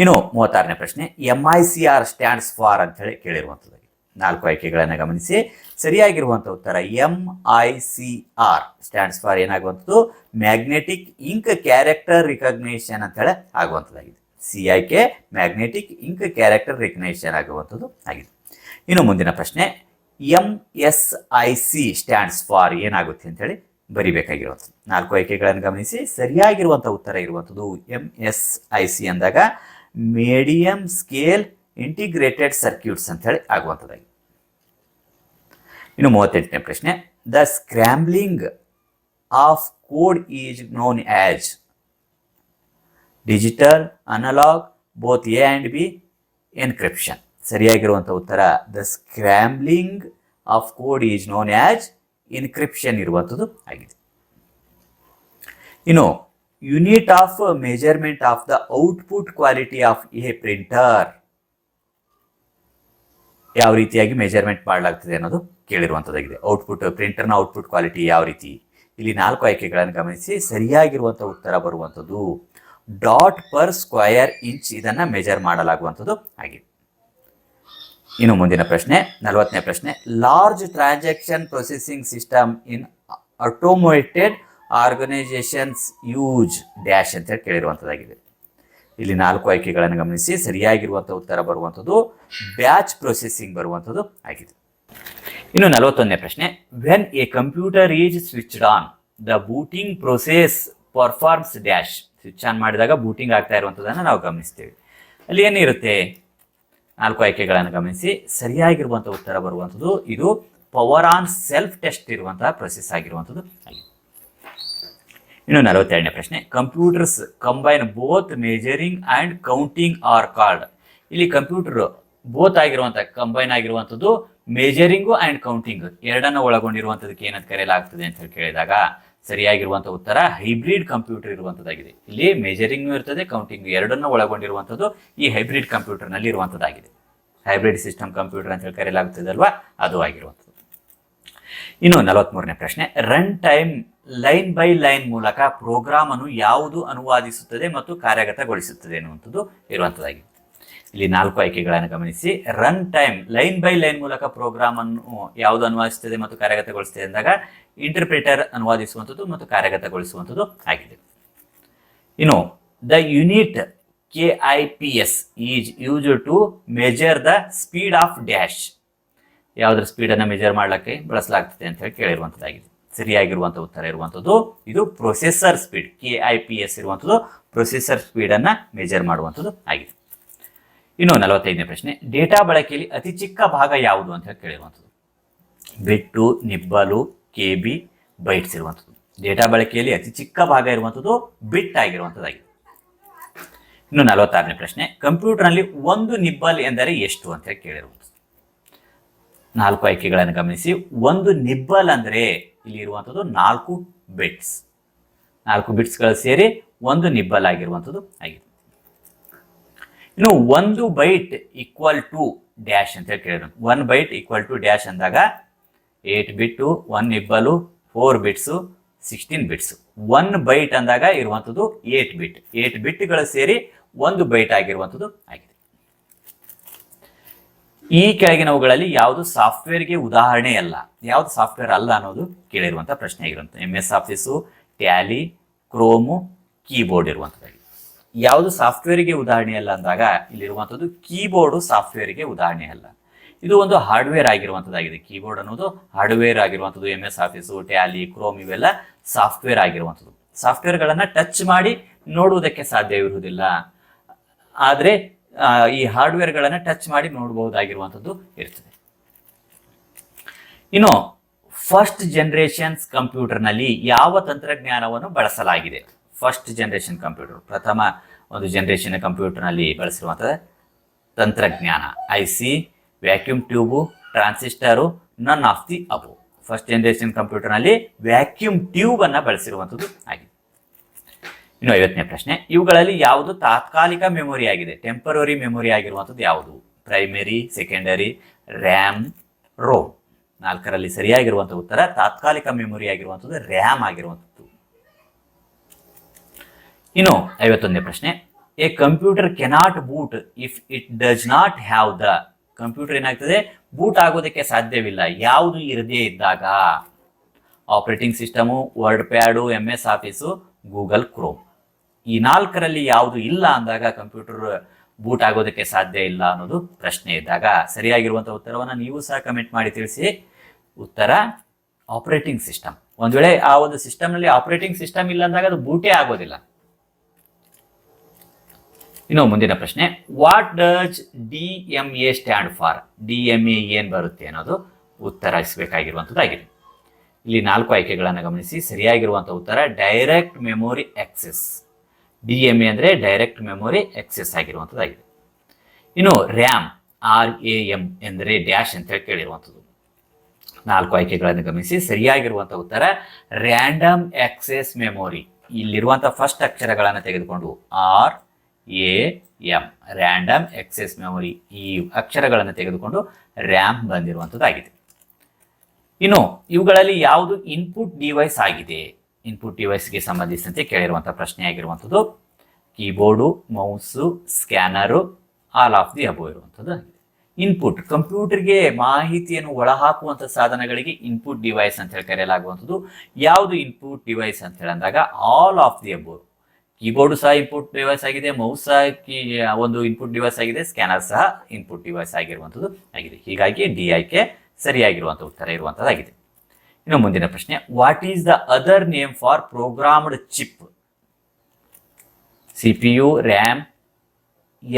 ಇನ್ನು 36ನೇ ಪ್ರಶ್ನೆ, MICR ಸ್ಟ್ಯಾಂಡ್ಸ್ ಫಾರ್ ಅಂತ ಹೇಳಿ ಕೇಳಿರುವಂಥದ್ದಾಗಿದೆ. 4 ಆಯ್ಕೆಗಳನ್ನು ಗಮನಿಸಿ. ಸರಿಯಾಗಿರುವಂಥ ಉತ್ತರ MICR ಸ್ಟ್ಯಾಂಡ್ಸ್ ಫಾರ್ ಏನಾಗುವಂಥದ್ದು? ಮ್ಯಾಗ್ನೆಟಿಕ್ ಇಂಕ್ ಕ್ಯಾರೆಕ್ಟರ್ ರಿಕಗ್ನಿಷನ್ ಅಂತ ಹೇಳಿ ಆಗುವಂಥದ್ದಾಗಿದೆ. ಸಿ ಆಯ್ಕೆ ಮ್ಯಾಗ್ನೆಟಿಕ್ ಇಂಕ್ ಕ್ಯಾರೆಕ್ಟರ್ ರಿಕಗ್ನಿಷನ್ ಆಗುವಂಥದ್ದು ಆಗಿದೆ. ಇನ್ನು ಮುಂದಿನ ಪ್ರಶ್ನೆ, MSIC ಸ್ಟ್ಯಾಂಡ್ಸ್ ಫಾರ್ ಏನಾಗುತ್ತೆ ಅಂತ ಹೇಳಿ ಬರಿಬೇಕಾಗಿರುವಂಥದ್ದು. 4 ಆಯ್ಕೆಗಳನ್ನು ಗಮನಿಸಿ. ಸರಿಯಾಗಿರುವಂಥ ಉತ್ತರ ಇರುವಂಥದ್ದು MSIC ಅಂದಾಗ ಮೀಡಿಯಂ ಸ್ಕೇಲ್ ಇಂಟಿಗ್ರೇಟೆಡ್ ಸರ್ಕ್ಯೂಟ್ಸ್ ಅಂತ ಹೇಳಿ ಆಗುವಂಥದ್ದಾಗಿದೆ. ಇನ್ನು 38ನೇ ಪ್ರಶ್ನೆ, the scrambling of code is known as digital, analogue, both A and B, encryption. ಸರಿಯಾಗಿರುವಂಥ ಉತ್ತರ the scrambling of code is known as encryption ಇರುವಂಥದ್ದು ಆಗಿದೆ. ಇನ್ನು unit of measurement of the output quality of a printer, ಯಾವ ರೀತಿಯಾಗಿ measurement ಮಾಡಲಾಗ್ತದೆ ಅನ್ನೋದು ಕೇಳಿರುವಂಥದ್ದಾಗಿದೆ. ಪ್ರಿಂಟರ್ನ output quality ಯಾವ ರೀತಿ? ಇಲ್ಲಿ 4 ಆಯ್ಕೆಗಳನ್ನು ಗಮನಿಸಿ. ಸರಿಯಾಗಿರುವಂಥ ಉತ್ತರ ಬರುವಂಥದ್ದು ಡಾಟ್ ಪರ್ ಸ್ಕ್ವಯರ್ ಇಂಚ್, ಇದನ್ನು ಮೆಜರ್ ಮಾಡಲಾಗುವಂಥದ್ದು ಆಗಿದೆ. ಇನ್ನು ಮುಂದಿನ ಪ್ರಶ್ನೆ, 40ನೇ ಪ್ರಶ್ನೆ, large transaction processing system in automated organisations use dash ಅಂತ ಹೇಳಿ ಕೇಳಿರುವಂಥದ್ದಾಗಿದೆ. ಇಲ್ಲಿ 4 ಆಯ್ಕೆಗಳನ್ನು ಗಮನಿಸಿ. ಸರಿಯಾಗಿರುವಂಥ ಉತ್ತರ ಬರುವಂಥದ್ದು ಬ್ಯಾಚ್ ಪ್ರೊಸೆಸಿಂಗ್ ಬರುವಂಥದ್ದು ಆಗಿದೆ. ಇನ್ನು 41ನೇ ಪ್ರಶ್ನೆ, when A computer is switched on the booting process performs dash. Switch on ಮಾಡಿದಾಗ ಬೂಟಿಂಗ್ ಆಗ್ತಾ ಇರುವಂಥದ್ದನ್ನು ನಾವು ಗಮನಿಸ್ತೇವೆ. ಅಲ್ಲಿ ಏನಿರುತ್ತೆ? 4 ಆಯ್ಕೆಗಳನ್ನು ಗಮನಿಸಿ. ಸರಿಯಾಗಿರುವಂಥ ಉತ್ತರ ಬರುವಂಥದ್ದು ಇದು ಪವರ್ ಆನ್ ಸೆಲ್ಫ್ ಟೆಸ್ಟ್ ಇರುವಂತಹ ಪ್ರೊಸೆಸ್ ಆಗಿರುವಂಥದ್ದು ಆಗಿದೆ. ಇನ್ನು 42ನೇ ಪ್ರಶ್ನೆ, computers combine both measuring and counting are called. ಇಲ್ಲಿ ಕಂಪ್ಯೂಟರ್ ಬೋತ್ ಆಗಿರುವಂಥ ಕಂಬೈನ್ ಆಗಿರುವಂಥದ್ದು ಮೆಜರಿಂಗು ಆ್ಯಂಡ್ ಕೌಂಟಿಂಗ್ ಎರಡನ್ನು ಒಳಗೊಂಡಿರುವಂಥದ್ದಕ್ಕೆ ಏನಂತ ಕರೆಯಲಾಗ್ತದೆ ಅಂತ ಹೇಳಿ ಕೇಳಿದಾಗ ಸರಿಯಾಗಿರುವಂಥ ಉತ್ತರ ಹೈಬ್ರಿಡ್ ಕಂಪ್ಯೂಟರ್ ಇರುವಂಥದ್ದಾಗಿದೆ. ಇಲ್ಲಿ ಮೆಜರಿಂಗ್ ಇರ್ತದೆ, ಕೌಂಟಿಂಗ್ ಎರಡನ್ನು ಒಳಗೊಂಡಿರುವಂಥದ್ದು ಈ ಹೈಬ್ರಿಡ್ ಕಂಪ್ಯೂಟರ್ನಲ್ಲಿ ಇರುವಂಥದ್ದಾಗಿದೆ. ಹೈಬ್ರಿಡ್ ಸಿಸ್ಟಮ್ ಕಂಪ್ಯೂಟರ್ ಅಂತ ಹೇಳಿ ಕರೆಯಲಾಗ್ತದೆ ಅಲ್ವಾ, ಅದು ಆಗಿರುವಂಥದ್ದು. ಇನ್ನು 43ನೇ ಪ್ರಶ್ನೆ, run time line by line ಮೂಲಕ ಪ್ರೋಗ್ರಾಮ್ ಅನ್ನು ಯಾವುದು ಅನುವಾದಿಸುತ್ತದೆ ಮತ್ತು ಕಾರ್ಯಗತಗೊಳಿಸುತ್ತದೆ ಎನ್ನುವಂಥದ್ದು ಇರುವಂಥದ್ದಾಗಿದೆ. ಇಲ್ಲಿ 4 ಆಯ್ಕೆಗಳನ್ನು ಗಮನಿಸಿ. Run time line by line ಮೂಲಕ ಪ್ರೋಗ್ರಾಮ್ ಅನ್ನು ಯಾವುದು ಅನುವಾದಿಸುತ್ತದೆ ಮತ್ತು ಕಾರ್ಯಗತಗೊಳಿಸುತ್ತದೆ ಅಂದಾಗ ಇಂಟರ್ಪ್ರಿಟರ್ ಅನುವಾದಿಸುವಂಥದ್ದು ಮತ್ತು ಕಾರ್ಯಗತಗೊಳಿಸುವಂಥದ್ದು ಆಗಿದೆ. ಇನ್ನು the unit KIPS is used to measure the speed of dash. ಯಾವುದರ ಸ್ಪೀಡನ್ನು ಮೆಜರ್ ಮಾಡಲಿಕ್ಕೆ ಬಳಸಲಾಗ್ತದೆ ಅಂತ ಹೇಳಿ ಕೇಳಿರುವಂಥದ್ದಾಗಿದೆ. ಸರಿಯಾಗಿರುವಂಥ ಉತ್ತರ ಇರುವಂಥದ್ದು ಇದು ಪ್ರೊಸೆಸರ್ ಸ್ಪೀಡ್. KIPS ಇರುವಂಥದ್ದು ಪ್ರೊಸೆಸರ್ ಸ್ಪೀಡನ್ನು ಮೆಜರ್ ಮಾಡುವಂಥದ್ದು ಆಗಿದೆ. ಇನ್ನು 45ನೇ ಪ್ರಶ್ನೆ, ಡೇಟಾ ಬಳಕೆಯಲ್ಲಿ ಅತಿ ಚಿಕ್ಕ ಭಾಗ ಯಾವುದು ಅಂತ ಹೇಳಿ ಕೇಳಿರುವಂಥದ್ದು. ಬಿಟ್ಟು, ನಿಬ್ಬಲು, KB, ಬೈಟ್ಸ್ ಇರುವಂಥದ್ದು. ಡೇಟಾ ಬಳಕೆಯಲ್ಲಿ ಅತಿ ಚಿಕ್ಕ ಭಾಗ ಇರುವಂಥದ್ದು ಬಿಟ್ ಆಗಿರುವಂಥದ್ದಾಗಿದೆ. ಇನ್ನು 46ನೇ ಪ್ರಶ್ನೆ, ಕಂಪ್ಯೂಟರ್ನಲ್ಲಿ ಒಂದು ನಿಬ್ಬಲ್ ಎಂದರೆ ಎಷ್ಟು ಅಂತ ಹೇಳಿ ಕೇಳಿರುವಂಥದ್ದು. 4 ಆಯ್ಕೆಗಳನ್ನು ಗಮನಿಸಿ. ಒಂದು ನಿಬ್ಬಲ್ ಅಂದರೆ ಇಲ್ಲಿ ಇರುವಂಥದ್ದು 4 ಬಿಟ್ಸ್. 4 ಬಿಟ್ಸ್ಗಳು ಸೇರಿ ಒಂದು ನಿಬ್ಬಲ್ ಆಗಿರುವಂಥದ್ದು ಆಗಿದೆ. ಇನ್ನು 1 ಬೈಟ್ ಈಕ್ವಲ್ ಟು ಡ್ಯಾಶ್ ಅಂತ ಹೇಳಿ ಕೇಳಿದ್ರು. 1 ಬೈಟ್ ಈಕ್ವಲ್ ಟು ಡ್ಯಾಶ್ ಅಂದಾಗ 8 ಬಿಟ್ಟು, 1 ನಿಬ್ಬಲು, 4 ಬಿಟ್ಸು, 16 ಬಿಟ್ಸು. 1 ಬೈಟ್ ಅಂದಾಗ ಇರುವಂಥದ್ದು 8 ಬಿಟ್. 8 ಬಿಟ್ಗಳು ಸೇರಿ 1 ಬೈಟ್ ಆಗಿರುವಂಥದ್ದು ಆಗಿದೆ. ಈ ಕೆಳಗಿನವುಗಳಲ್ಲಿ ಯಾವುದು ಸಾಫ್ಟ್ವೇರ್ಗೆ ಉದಾಹರಣೆ ಅಲ್ಲ, ಯಾವುದು ಸಾಫ್ಟ್ವೇರ್ ಅಲ್ಲ ಅನ್ನೋದು ಕೇಳಿರುವಂಥ ಪ್ರಶ್ನೆ ಆಗಿರುವಂಥ MS ಆಫೀಸು, ಟ್ಯಾಲಿ, ಕ್ರೋಮು, ಕೀಬೋರ್ಡ್ ಇರುವಂಥದ್ದಾಗಿದೆ. ಯಾವುದು ಸಾಫ್ಟ್ವೇರಿಗೆ ಉದಾಹರಣೆ ಅಲ್ಲ ಅಂದಾಗ ಇಲ್ಲಿರುವಂಥದ್ದು ಕೀಬೋರ್ಡು ಸಾಫ್ಟ್ವೇರಿಗೆ ಉದಾಹರಣೆ ಅಲ್ಲ. ಇದು ಒಂದು ಹಾರ್ಡ್ವೇರ್ ಆಗಿರುವಂಥದ್ದಾಗಿದೆ. ಕೀಬೋರ್ಡ್ ಅನ್ನೋದು ಹಾರ್ಡ್ವೇರ್ ಆಗಿರುವಂಥದ್ದು. MS ಆಫೀಸು, ಟ್ಯಾಲಿ, ಕ್ರೋಮ್ ಇವೆಲ್ಲ ಸಾಫ್ಟ್ವೇರ್ ಆಗಿರುವಂಥದ್ದು. ಸಾಫ್ಟ್ವೇರ್ಗಳನ್ನು ಟಚ್ ಮಾಡಿ ನೋಡುವುದಕ್ಕೆ ಸಾಧ್ಯವಿರುವುದಿಲ್ಲ. ಆದರೆ ಈ ಹಾರ್ಡ್ವೇರ್ಗಳನ್ನು ಟಚ್ ಮಾಡಿ ನೋಡಬಹುದಾಗಿರುವಂಥದ್ದು ಇರ್ತದೆ. ಇನ್ನು ಫಸ್ಟ್ ಜನರೇಷನ್ಸ್ ಕಂಪ್ಯೂಟರ್ನಲ್ಲಿ ಯಾವ ತಂತ್ರಜ್ಞಾನವನ್ನು ಬಳಸಲಾಗಿದೆ? ಫಸ್ಟ್ ಜನರೇಷನ್ ಕಂಪ್ಯೂಟರ್, ಪ್ರಥಮ ಒಂದು ಜನರೇಷನ್ ಕಂಪ್ಯೂಟರ್ನಲ್ಲಿ ಬಳಸಿರುವಂತಹ ತಂತ್ರಜ್ಞಾನ IC, ವ್ಯಾಕ್ಯೂಮ್ ಟ್ಯೂಬು, ಟ್ರಾನ್ಸಿಸ್ಟರು, ನನ್ of the above. First generation ಕಂಪ್ಯೂಟರ್ನಲ್ಲಿ ವ್ಯಾಕ್ಯೂಮ್ ಟ್ಯೂಬ್ ಅನ್ನು ಬಳಸಿರುವಂಥದ್ದು ಆಗಿದೆ. ಇನ್ನು 50ನೇ ಪ್ರಶ್ನೆ, ಇವುಗಳಲ್ಲಿ ಯಾವುದು ತಾತ್ಕಾಲಿಕ ಮೆಮೊರಿ ಆಗಿದೆ? ಟೆಂಪರರಿ ಮೆಮೊರಿ ಆಗಿರುವಂಥದ್ದು ಯಾವುದು? Primary, secondary, RAM, ROM. 4ರಲ್ಲಿ ಸರಿಯಾಗಿರುವಂಥ ಉತ್ತರ ತಾತ್ಕಾಲಿಕ ಮೆಮೊರಿ ಆಗಿರುವಂಥದ್ದು ರ್ಯಾಮ್ ಆಗಿರುವಂಥದ್ದು. ಇನ್ನು 51ನೇ ಪ್ರಶ್ನೆ, a computer cannot boot if it does not have the. Computer ಏನಾಗ್ತದೆ? ಬೂಟ್ ಆಗೋದಕ್ಕೆ ಸಾಧ್ಯವಿಲ್ಲ ಯಾವುದು ಇರದೇ ಇದ್ದಾಗ. Operating system, WordPad, MS office, Google Chrome. ಈ 4ರಲ್ಲಿ ಯಾವುದು ಇಲ್ಲ ಅಂದಾಗ ಕಂಪ್ಯೂಟರ್ ಬೂಟ್ ಆಗೋದಕ್ಕೆ ಸಾಧ್ಯ ಇಲ್ಲ ಅನ್ನೋದು ಪ್ರಶ್ನೆ ಇದ್ದಾಗ ಸರಿಯಾಗಿರುವಂಥ ಉತ್ತರವನ್ನು ನೀವು ಸಹ ಕಮೆಂಟ್ ಮಾಡಿ ತಿಳಿಸಿ. ಉತ್ತರ ಆಪರೇಟಿಂಗ್ ಸಿಸ್ಟಮ್. ಒಂದು ವೇಳೆ ಆ ಒಂದು ಸಿಸ್ಟಮ್ನಲ್ಲಿ ಆಪರೇಟಿಂಗ್ ಸಿಸ್ಟಮ್ ಇಲ್ಲ ಅಂದಾಗ ಅದು ಬೂಟೇ ಆಗೋದಿಲ್ಲ. ಇನ್ನು ಮುಂದಿನ ಪ್ರಶ್ನೆ, what does DMA stand for? DMA ಏನು ಬರುತ್ತೆ ಅನ್ನೋದು ಉತ್ತರಿಸಬೇಕಾಗಿರುವಂಥದ್ದಾಗಿದೆ. ಇಲ್ಲಿ 4 ಆಯ್ಕೆಗಳನ್ನು ಗಮನಿಸಿ. ಸರಿಯಾಗಿರುವಂಥ ಉತ್ತರ ಡೈರೆಕ್ಟ್ ಮೆಮೊರಿ ಆಕ್ಸೆಸ್. DMA ಅಂದರೆ ಡೈರೆಕ್ಟ್ ಮೆಮೊರಿ ಆಕ್ಸೆಸ್ ಆಗಿರುವಂಥದ್ದಾಗಿದೆ. ಇನ್ನು ರ್ಯಾಮ್, RAM ಎಂದರೆ ಡ್ಯಾಶ್ ಅಂತ ಹೇಳಿ ಕೇಳಿರುವಂಥದ್ದು. 4 ಆಯ್ಕೆಗಳನ್ನು ಗಮನಿಸಿ. ಸರಿಯಾಗಿರುವಂಥ ಉತ್ತರ ರ್ಯಾಂಡಮ್ ಆಕ್ಸೆಸ್ ಮೆಮೊರಿ. ಇಲ್ಲಿರುವಂಥ ಫಸ್ಟ್ ಅಕ್ಷರಗಳನ್ನು ತೆಗೆದುಕೊಂಡು RAM, ರ್ಯಾಂಡಮ್ ಆಕ್ಸೆಸ್ ಮೆಮೊರಿ, ಈ ಅಕ್ಷರಗಳನ್ನು ತೆಗೆದುಕೊಂಡು ರ್ಯಾಮ್ ಬಂದಿರುವಂಥದ್ದಾಗಿದೆ. ಇನ್ನು ಇವುಗಳಲ್ಲಿ ಯಾವುದು ಇನ್ಪುಟ್ ಡಿವೈಸ್ ಆಗಿದೆ? ಇನ್ಪುಟ್ ಡಿವೈಸ್ಗೆ ಸಂಬಂಧಿಸಿದಂತೆ ಕೇಳಿರುವಂಥ ಪ್ರಶ್ನೆ ಆಗಿರುವಂಥದ್ದು keyboard, mouse, ಸ್ಕ್ಯಾನರು, all of the above ಇರುವಂಥದ್ದು ಆಗಿದೆ. ಇನ್ಪುಟ್, ಕಂಪ್ಯೂಟರ್ಗೆ ಮಾಹಿತಿಯನ್ನು ಒಳಹಾಕುವಂಥ ಸಾಧನಗಳಿಗೆ ಇನ್ಪುಟ್ ಡಿವೈಸ್ ಅಂತ ಹೇಳಿ ಕರೆಯಲಾಗುವಂಥದ್ದು. ಯಾವುದು ಇನ್ಪುಟ್ ಡಿವೈಸ್ ಅಂತ ಹೇಳಿ ಅಂದಾಗ all of the above. Keyboard ಸಹ ಇನ್ಪುಟ್ ಡಿವೈಸ್ ಆಗಿದೆ, ಮೌಸ್ ಸಹ ಒಂದು ಇನ್ಪುಟ್ ಡಿವೈಸ್ ಆಗಿದೆ, ಸ್ಕ್ಯಾನರ್ ಸಹ ಇನ್ಪುಟ್ ಡಿವೈಸ್ ಆಗಿರುವಂಥದ್ದು ಆಗಿದೆ. ಹೀಗಾಗಿ D ಆಯ್ಕೆ ಸರಿಯಾಗಿರುವಂಥ ಉತ್ತರ ಇರುವಂಥದ್ದಾಗಿದೆ. ಇನ್ನು ಮುಂದಿನ ಪ್ರಶ್ನೆ, what is the other name for programmed chip? CPU, RAM,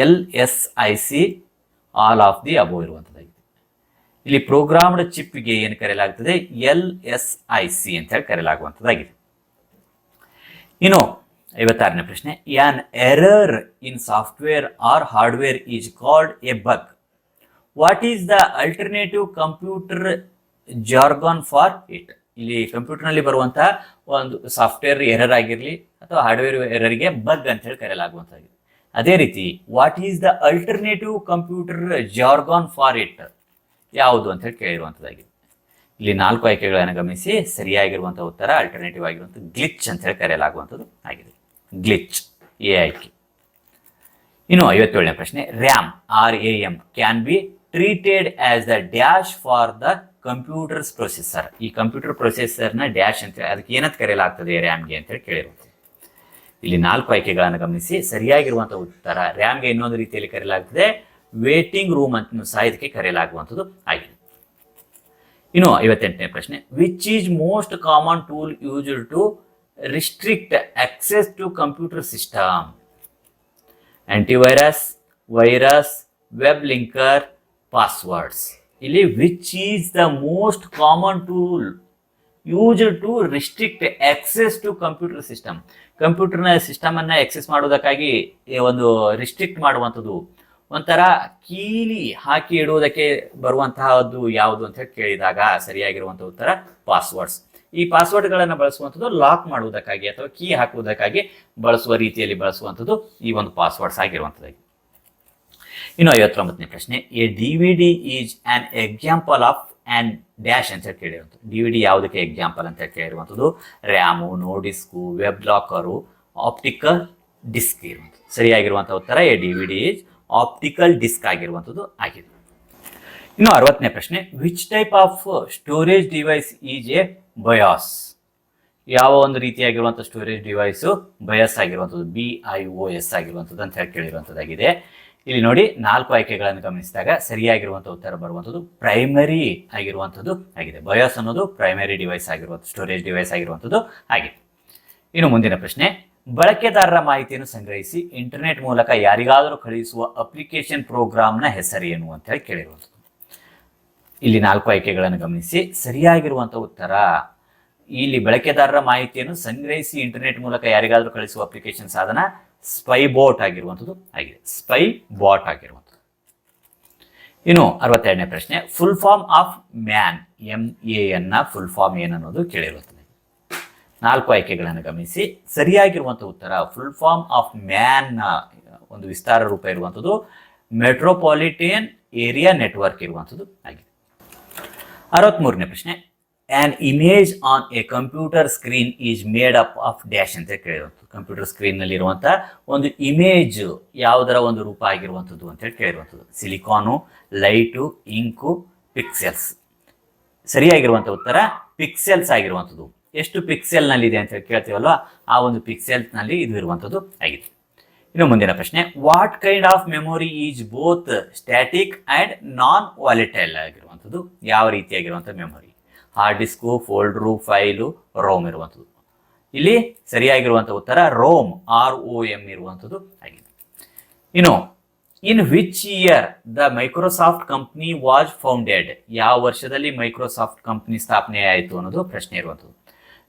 LSIC, all of the above ಇರುವಂಥದ್ದಾಗಿದೆ. ಇಲ್ಲಿ ಪ್ರೋಗ್ರಾಮ್ಡ್ ಚಿಪ್ಗೆ ಏನು ಕರೆಯಲಾಗುತ್ತದೆ? LSIC ಅಂತ ಹೇಳಿ ಕರೆಯಲಾಗುವಂಥದ್ದಾಗಿದೆ. ಇನ್ನು 56ನೇ ಪ್ರಶ್ನೆ, an error in software or hardware is called a bug. What is the alternative computer jargon for it? ಇಲ್ಲಿ ಕಂಪ್ಯೂಟರ್ನಲ್ಲಿ ಬರುವಂತಹ ಒಂದು ಸಾಫ್ಟ್ವೇರ್ ಎರರ್ ಆಗಿರಲಿ ಅಥವಾ ಹಾರ್ಡ್ವೇರ್ ಎರರ್ಗೆ ಬಗ್ ಅಂತ ಹೇಳಿ ಕರೆಯಲಾಗುವಂಥದ್ದು. ಅದೇ ರೀತಿ what is the alternative computer jargon for it ಯಾವುದು ಅಂತ ಹೇಳಿ ಕೇಳಿರುವಂಥದ್ದಾಗಿದೆ. ಇಲ್ಲಿ 4 ಆಯ್ಕೆಗಳನ್ನು ಗಮನಿಸಿ. ಸರಿಯಾಗಿರುವಂಥ ಉತ್ತರ ಅಲ್ಟರ್ನೇಟಿವ್ ಆಗಿರುವಂಥ ಗ್ಲಿಚ್ ಅಂತ ಹೇಳಿ ಕರೆಯಲಾಗುವಂಥದ್ದು ಆಗಿದೆ. ಗ್ಲಿಚ್ ಎ ಆಯ್ಕೆ. ಇನ್ನು 57ನೇ ಪ್ರಶ್ನೆ, RAM can be treated as the dash for the computers processor. ಈ ಕಂಪ್ಯೂಟರ್ ಪ್ರೊಸೆಸರ್ನ ಡ್ಯಾಶ್ ಅಂತ ಹೇಳಿ ಅದಕ್ಕೆ ಏನಂತ ಕರೆಯಲಾಗ್ತದೆ ರ್ಯಾಮ್ಗೆ ಅಂತ ಹೇಳಿ ಕೇಳಿರುವಂಥದ್ದು. ಇಲ್ಲಿ 4 ಆಯ್ಕೆಗಳನ್ನು ಗಮನಿಸಿ. ಸರಿಯಾಗಿರುವಂಥ ಉತ್ತರ ರ್ಯಾಮ್ಗೆ ಇನ್ನೊಂದು ರೀತಿಯಲ್ಲಿ ಕರೆಯಲಾಗ್ತದೆ ವೇಟಿಂಗ್ ರೂಮ್ ಅಂತ ಸಹ ಇದಕ್ಕೆ ಕರೆಯಲಾಗುವಂಥದ್ದು ಆಗಿದೆ. ಇನ್ನು 58ನೇ ಪ್ರಶ್ನೆ, which is most common tool used to restrict access to computer system? Antivirus, virus, web linker, passwords. ಇಲ್ಲಿ which is the most common tool used to restrict access to computer system? ಕಂಪ್ಯೂಟರ್ನ ಸಿಸ್ಟಮನ್ನು ಆಕ್ಸೆಸ್ ಮಾಡೋದಕ್ಕಾಗಿ ಒಂದು restrict ಮಾಡುವಂಥದ್ದು, ಒಂಥರ ಕೀಲಿ ಹಾಕಿ ಇಡುವುದಕ್ಕೆ ಬರುವಂತಹದ್ದು ಯಾವುದು ಅಂತ ಹೇಳಿ ಕೇಳಿದಾಗ ಸರಿಯಾಗಿರುವಂಥ ಉತ್ತರ ಪಾಸ್ವರ್ಡ್ಸ್. ಈ ಪಾಸ್ವರ್ಡ್ಗಳನ್ನು ಬಳಸುವಂಥದ್ದು ಲಾಕ್ ಮಾಡುವುದಕ್ಕಾಗಿ ಅಥವಾ ಕೀ ಹಾಕುವುದಕ್ಕಾಗಿ ಬಳಸುವ ರೀತಿಯಲ್ಲಿ ಬಳಸುವಂಥದ್ದು ಈ ಒಂದು ಪಾಸ್ವರ್ಡ್ಸ್ ಆಗಿರುವಂಥದ್ದಾಗಿ. ಇನ್ನು 59ನೇ ಪ್ರಶ್ನೆ, a DVD is an example of and dash ಅಂತ ಹೇಳಿ ಕೇಳಿರುವಂಥದ್ದು. DVD ಯಾವುದಕ್ಕೆ ಎಕ್ಸಾಂಪಲ್ ಅಂತ ಹೇಳಿ ಕೇಳಿರುವಂಥದ್ದು RAM, no disk, web locker, optical disk ಇರುವಂಥದ್ದು. ಸರಿಯಾಗಿರುವಂಥ ಉತ್ತರ a DVD is optical disk ಆಗಿರುವಂಥದ್ದು ಆಗಿದೆ. ಇನ್ನು 60ನೇ ಪ್ರಶ್ನೆ, which type of storage device is a BIOS? ಯಾವ ಒಂದು ರೀತಿಯಾಗಿರುವಂಥ ಸ್ಟೋರೇಜ್ ಡಿವೈಸು ಬಯಸ್ ಆಗಿರುವಂಥದ್ದು, BIOS ಆಗಿರುವಂಥದ್ದು ಅಂತ ಹೇಳಿ ಕೇಳಿರುವಂಥದ್ದಾಗಿದೆ. ಇಲ್ಲಿ ನೋಡಿ 4 ಆಯ್ಕೆಗಳನ್ನು ಗಮನಿಸಿದಾಗ ಸರಿಯಾಗಿರುವಂಥ ಉತ್ತರ ಬರುವಂಥದ್ದು ಪ್ರೈಮರಿ ಆಗಿರುವಂಥದ್ದು ಆಗಿದೆ. ಬಯಾಸ್ ಅನ್ನೋದು ಪ್ರೈಮರಿ ಡಿವೈಸ್ ಆಗಿರುವಂಥ ಸ್ಟೋರೇಜ್ ಡಿವೈಸ್ ಆಗಿರುವಂಥದ್ದು ಆಗಿದೆ. ಇನ್ನು ಮುಂದಿನ ಪ್ರಶ್ನೆ, ಬಳಕೆದಾರರ ಮಾಹಿತಿಯನ್ನು ಸಂಗ್ರಹಿಸಿ ಇಂಟರ್ನೆಟ್ ಮೂಲಕ ಯಾರಿಗಾದರೂ ಕಳುಹಿಸುವ ಅಪ್ಲಿಕೇಶನ್ ಪ್ರೋಗ್ರಾಮ್ನ ಹೆಸರೇನು ಅಂತ ಹೇಳಿ ಕೇಳಿರುವಂಥದ್ದು. ಇಲ್ಲಿ 4 ಆಯ್ಕೆಗಳನ್ನು ಗಮನಿಸಿ ಸರಿಯಾಗಿರುವಂಥ ಉತ್ತರ ಇಲ್ಲಿ ಬಳಕೆದಾರರ ಮಾಹಿತಿಯನ್ನು ಸಂಗ್ರಹಿಸಿ ಇಂಟರ್ನೆಟ್ ಮೂಲಕ ಯಾರಿಗಾದರೂ ಕಳಿಸುವ ಅಪ್ಲಿಕೇಶನ್ ಸಾಧನ ಸ್ಪೈ ಬೋಟ್ ಆಗಿರುವಂಥದ್ದು ಆಗಿದೆ. ಸ್ಪೈ ಬಾಟ್ ಆಗಿರುವಂಥದ್ದು. ಇನ್ನು 62ನೇ ಪ್ರಶ್ನೆ, full form of MAN, MAN ನ ಫುಲ್ ಫಾರ್ಮ್ ಏನನ್ನೋದು ಕೇಳಿರುತ್ತದೆ. 4 ಆಯ್ಕೆಗಳನ್ನು ಗಮನಿಸಿ ಸರಿಯಾಗಿರುವಂಥ ಉತ್ತರ ಫುಲ್ ಫಾರ್ಮ್ ಆಫ್ ಮ್ಯಾನ್ ನ ಒಂದು ವಿಸ್ತಾರ ರೂಪ ಇರುವಂಥದ್ದು ಮೆಟ್ರೋಪಾಲಿಟನ್ ಏರಿಯಾ ನೆಟ್ವರ್ಕ್ ಇರುವಂಥದ್ದು ಆಗಿದೆ. 63ನೇ ಪ್ರಶ್ನೆ, on image on A computer screen is made up of dash ಅಂತ ಕೇಳಿರುವಂಥದ್ದು. ಕಂಪ್ಯೂಟರ್ ಸ್ಕ್ರೀನ್ ನಲ್ಲಿ ಇರುವಂಥ ಒಂದು ಇಮೇಜ್ ಯಾವುದರ ಒಂದು ರೂಪ ಆಗಿರುವಂಥದ್ದು ಅಂತ ಹೇಳಿ ಕೇಳಿರುವಂಥದ್ದು ಸಿಲಿಕಾನು, ಲೈಟು, ಇಂಕು, ಪಿಕ್ಸೆಲ್ಸ್. ಸರಿಯಾಗಿರುವಂಥ ಉತ್ತರ ಪಿಕ್ಸೆಲ್ಸ್ ಆಗಿರುವಂಥದ್ದು. ಎಷ್ಟು ಪಿಕ್ಸೆಲ್ ನಲ್ಲಿ ಇದೆ ಅಂತ ಹೇಳಿ ಕೇಳ್ತೀವಲ್ವಾ, ಆ ಒಂದು ಪಿಕ್ಸೆಲ್ಸ್ ನಲ್ಲಿ ಇದು ಇರುವಂಥದ್ದು ಆಗಿದೆ. ಇನ್ನು ಮುಂದಿನ ಪ್ರಶ್ನೆ, what kind of memory is both static and non volatile ಆಗಿರುವಂಥದ್ದು. ಯಾವ ರೀತಿಯಾಗಿರುವಂಥ memory? Hard disk, folder, file, ROM ಇರುವಂಥದ್ದು. ಇಲ್ಲಿ ಸರಿಯಾಗಿರುವಂಥ ಉತ್ತರ ರೋಮ್, ROM ಇರುವಂಥದ್ದು ಆಗಿದೆ. ಇನ್ನು in which year the Microsoft company was founded? ಯಾವ ವರ್ಷದಲ್ಲಿ ಮೈಕ್ರೋಸಾಫ್ಟ್ ಕಂಪ್ನಿ ಸ್ಥಾಪನೆ ಆಯಿತು ಅನ್ನೋದು ಪ್ರಶ್ನೆ ಇರುವಂಥದ್ದು.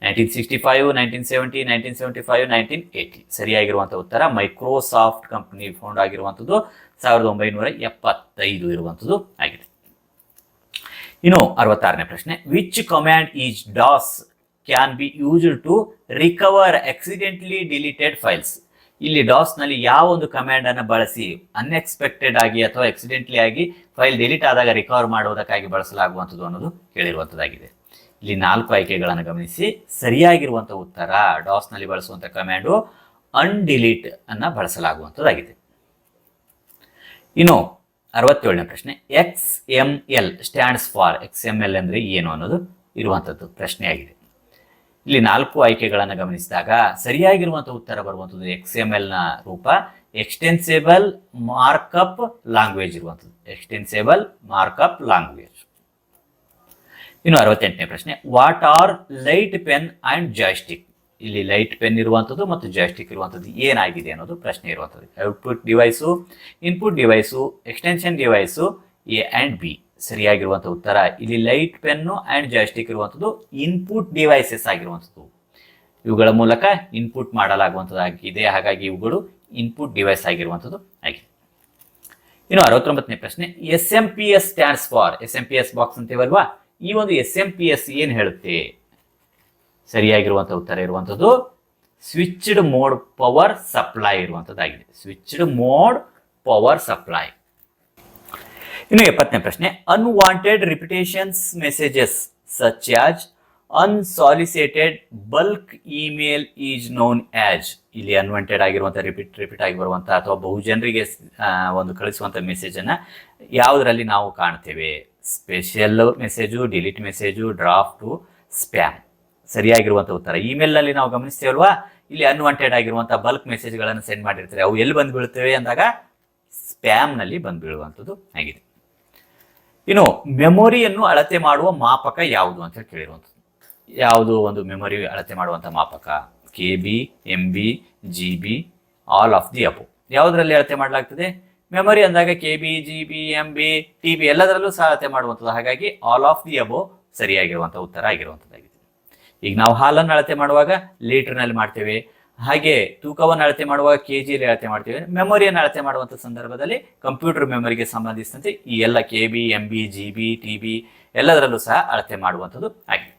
1965, 1970, 1975, 1980. ಸರಿಯಾಗಿರುವಂಥ ಉತ್ತರ ಮೈಕ್ರೋಸಾಫ್ಟ್ ಕಂಪ್ನಿ ಫೌಂಡ್ ಆಗಿರುವಂಥದ್ದು 1975 ಇರುವಂಥದ್ದು ಆಗಿದೆ. ಇನ್ನು 66ನೇ ಪ್ರಶ್ನೆ, which command is DOS can be used to recover accidentally deleted files? ಇಲ್ಲಿ ಡಾಸ್ ನಲ್ಲಿ ಯಾವ ಒಂದು ಕಮ್ಯಾಂಡ್ ಅನ್ನು ಬಳಸಿ ಅನ್ಎಕ್ಸ್ಪೆಕ್ಟೆಡ್ ಆಗಿ ಅಥವಾ ಆಕ್ಸಿಡೆಂಟ್ಲಿ ಆಗಿ ಫೈಲ್ ಡಿಲೀಟ್ ಆದಾಗ ರಿಕವರ್ ಮಾಡುವುದಕ್ಕಾಗಿ ಬಳಸಲಾಗುವಂಥದ್ದು ಅನ್ನೋದು ಕೇಳಿರುವಂಥದ್ದಾಗಿದೆ. ಇಲ್ಲಿ 4 ಆಯ್ಕೆಗಳನ್ನು ಗಮನಿಸಿ ಸರಿಯಾಗಿರುವಂಥ ಉತ್ತರ ಡಾಸ್ ನಲ್ಲಿ ಬಳಸುವಂಥ ಕಮ್ಯಾಂಡು ಅನ್ಡಿಲೀಟ್ ಅನ್ನ ಬಳಸಲಾಗುವಂಥದ್ದಾಗಿದೆ. ಇನ್ನು 67ನೇ ಪ್ರಶ್ನೆ, XML ಸ್ಟ್ಯಾಂಡ್ಸ್ ಫಾರ್, XML ಅಂದ್ರೆ ಏನು ಅನ್ನೋದು ಇರುವಂಥದ್ದು ಪ್ರಶ್ನೆಯಾಗಿದೆ. ಇಲ್ಲಿ 4 ಆಯ್ಕೆಗಳನ್ನು ಗಮನಿಸಿದಾಗ ಸರಿಯಾಗಿರುವಂಥ ಉತ್ತರ ಬರುವಂಥದ್ದು XML ನ ರೂಪ ಎಕ್ಸ್ಟೆನ್ಸಿಬಲ್ ಮಾರ್ಕಪ್ ಲ್ಯಾಂಗ್ವೇಜ್ ಇರುವಂಥದ್ದು. Extensible markup language. ಇನ್ನು 68ನೇ ಪ್ರಶ್ನೆ, what are light pen and joystick? ಇಲ್ಲಿ ಲೈಟ್ ಪೆನ್ ಇರುವಂಥದ್ದು ಮತ್ತು ಜಾಯ್ಸ್ಟಿಕ್ ಇರುವಂಥದ್ದು ಏನಾಗಿದೆ ಅನ್ನೋದು ಪ್ರಶ್ನೆ ಇರುವಂಥದ್ದು. Output device, input device, extension device, A and B. ಸರಿಯಾಗಿರುವಂಥ ಉತ್ತರ ಇಲ್ಲಿ ಲೈಟ್ ಪೆನ್ನು ಆ್ಯಂಡ್ ಜಾಯ್ಸ್ಟಿಕ್ ಇರುವಂಥದ್ದು ಇನ್ಪುಟ್ ಡಿವೈಸಸ್ ಆಗಿರುವಂಥದ್ದು. ಇವುಗಳ ಮೂಲಕ ಇನ್ಪುಟ್ ಮಾಡಲಾಗುವಂಥದ್ದಾಗಿದೆ, ಹಾಗಾಗಿ ಇವುಗಳು ಇನ್ಪುಟ್ ಡಿವೈಸ್ ಆಗಿರುವಂಥದ್ದು ಆಗಿದೆ. ಇನ್ನು 69ನೇ ಪ್ರಶ್ನೆ, SMPS stands for, SMPS box ಅಂತೇವಲ್ವಾ, ಈ ಒಂದು SMPS ಏನು ಹೇಳುತ್ತೆ? ಸರಿಯಾಗಿರುವಂಥ ಉತ್ತರ ಇರುವಂಥದ್ದು ಸ್ವಿಚ್ಡ್ ಮೋಡ್ ಪವರ್ ಸಪ್ಲೈ ಇರುವಂಥದ್ದಾಗಿದೆ. Switched mode power supply. ಇನ್ನು 70ನೇ ಪ್ರಶ್ನೆ, unwanted repetitions messages such as unsolicited bulk email is known as. ಇಲ್ಲಿ ಅನ್ವಾಂಟೆಡ್ ಆಗಿರುವಂಥ ರಿಪೀಟ್ ಆಗಿ ಬರುವಂಥ ಅಥವಾ ಬಹುಜನರಿಗೆ ಒಂದು ಕಳಿಸುವಂಥ ಮೆಸೇಜನ್ನು ಯಾವುದರಲ್ಲಿ ನಾವು ಕಾಣ್ತೇವೆ? Special message, delete message, draft, spam. ಸರಿಯಾಗಿರುವಂಥ ಉತ್ತರ ಇಮೇಲ್ನಲ್ಲಿ ನಾವು ಗಮನಿಸ್ತೇವಲ್ವಾ, ಇಲ್ಲಿ ಅನ್ವಾಂಟೆಡ್ ಆಗಿರುವಂಥ ಬಲ್ಕ್ ಮೆಸೇಜ್ಗಳನ್ನು ಸೆಂಡ್ ಮಾಡಿರ್ತಾರೆ. ಅವು ಎಲ್ಲಿ ಬಂದು ಬೀಳ್ತೇವೆ ಅಂದಾಗ ಸ್ಪ್ಯಾಮ್ನಲ್ಲಿ ಬಂದು ಬೀಳುವಂಥದ್ದು ಆಗಿದೆ. ಇನ್ನು ಮೆಮೊರಿಯನ್ನು ಅಳತೆ ಮಾಡುವ ಮಾಪಕ ಯಾವುದು ಅಂತ ಹೇಳಿ ಕೇಳಿರುವಂಥದ್ದು. ಯಾವುದು ಒಂದು ಮೆಮೊರಿ ಅಳತೆ ಮಾಡುವಂಥ ಮಾಪಕ? KB, MB, GB, all of the ಅಬೋ. ಯಾವುದರಲ್ಲಿ ಅಳತೆ ಮಾಡಲಾಗ್ತದೆ? ಮೆಮೊರಿ ಅಂದಾಗ KB, GB, MB, TB ಎಲ್ಲದರಲ್ಲೂ ಸಹ ಅಳತೆ ಮಾಡುವಂಥದ್ದು. ಹಾಗಾಗಿ ಆಲ್ ಆಫ್ ದಿ ಅಬೋ ಸರಿಯಾಗಿರುವಂಥ ಉತ್ತರ ಆಗಿರುವಂಥದ್ದಾಗಿದೆ. ಈಗ ನಾವು ಹಾಲನ್ನು ಅಳತೆ ಮಾಡುವಾಗ ಲೀಟರ್ನಲ್ಲಿ ಮಾಡ್ತೇವೆ, ಹಾಗೆ ತೂಕವನ್ನು ಅಳತೆ ಮಾಡುವಾಗ KGಯಲ್ಲಿ ಅಳತೆ ಮಾಡ್ತೇವೆ. ಮೆಮೊರಿಯನ್ನು ಅಳತೆ ಮಾಡುವಂಥ ಸಂದರ್ಭದಲ್ಲಿ ಕಂಪ್ಯೂಟರ್ ಮೆಮೊರಿಗೆ ಸಂಬಂಧಿಸಿದಂತೆ ಈ ಎಲ್ಲ KB, MB, GB, TB ಎಲ್ಲದರಲ್ಲೂ ಸಹ ಅಳತೆ ಮಾಡುವಂಥದ್ದು ಆಗಿದೆ.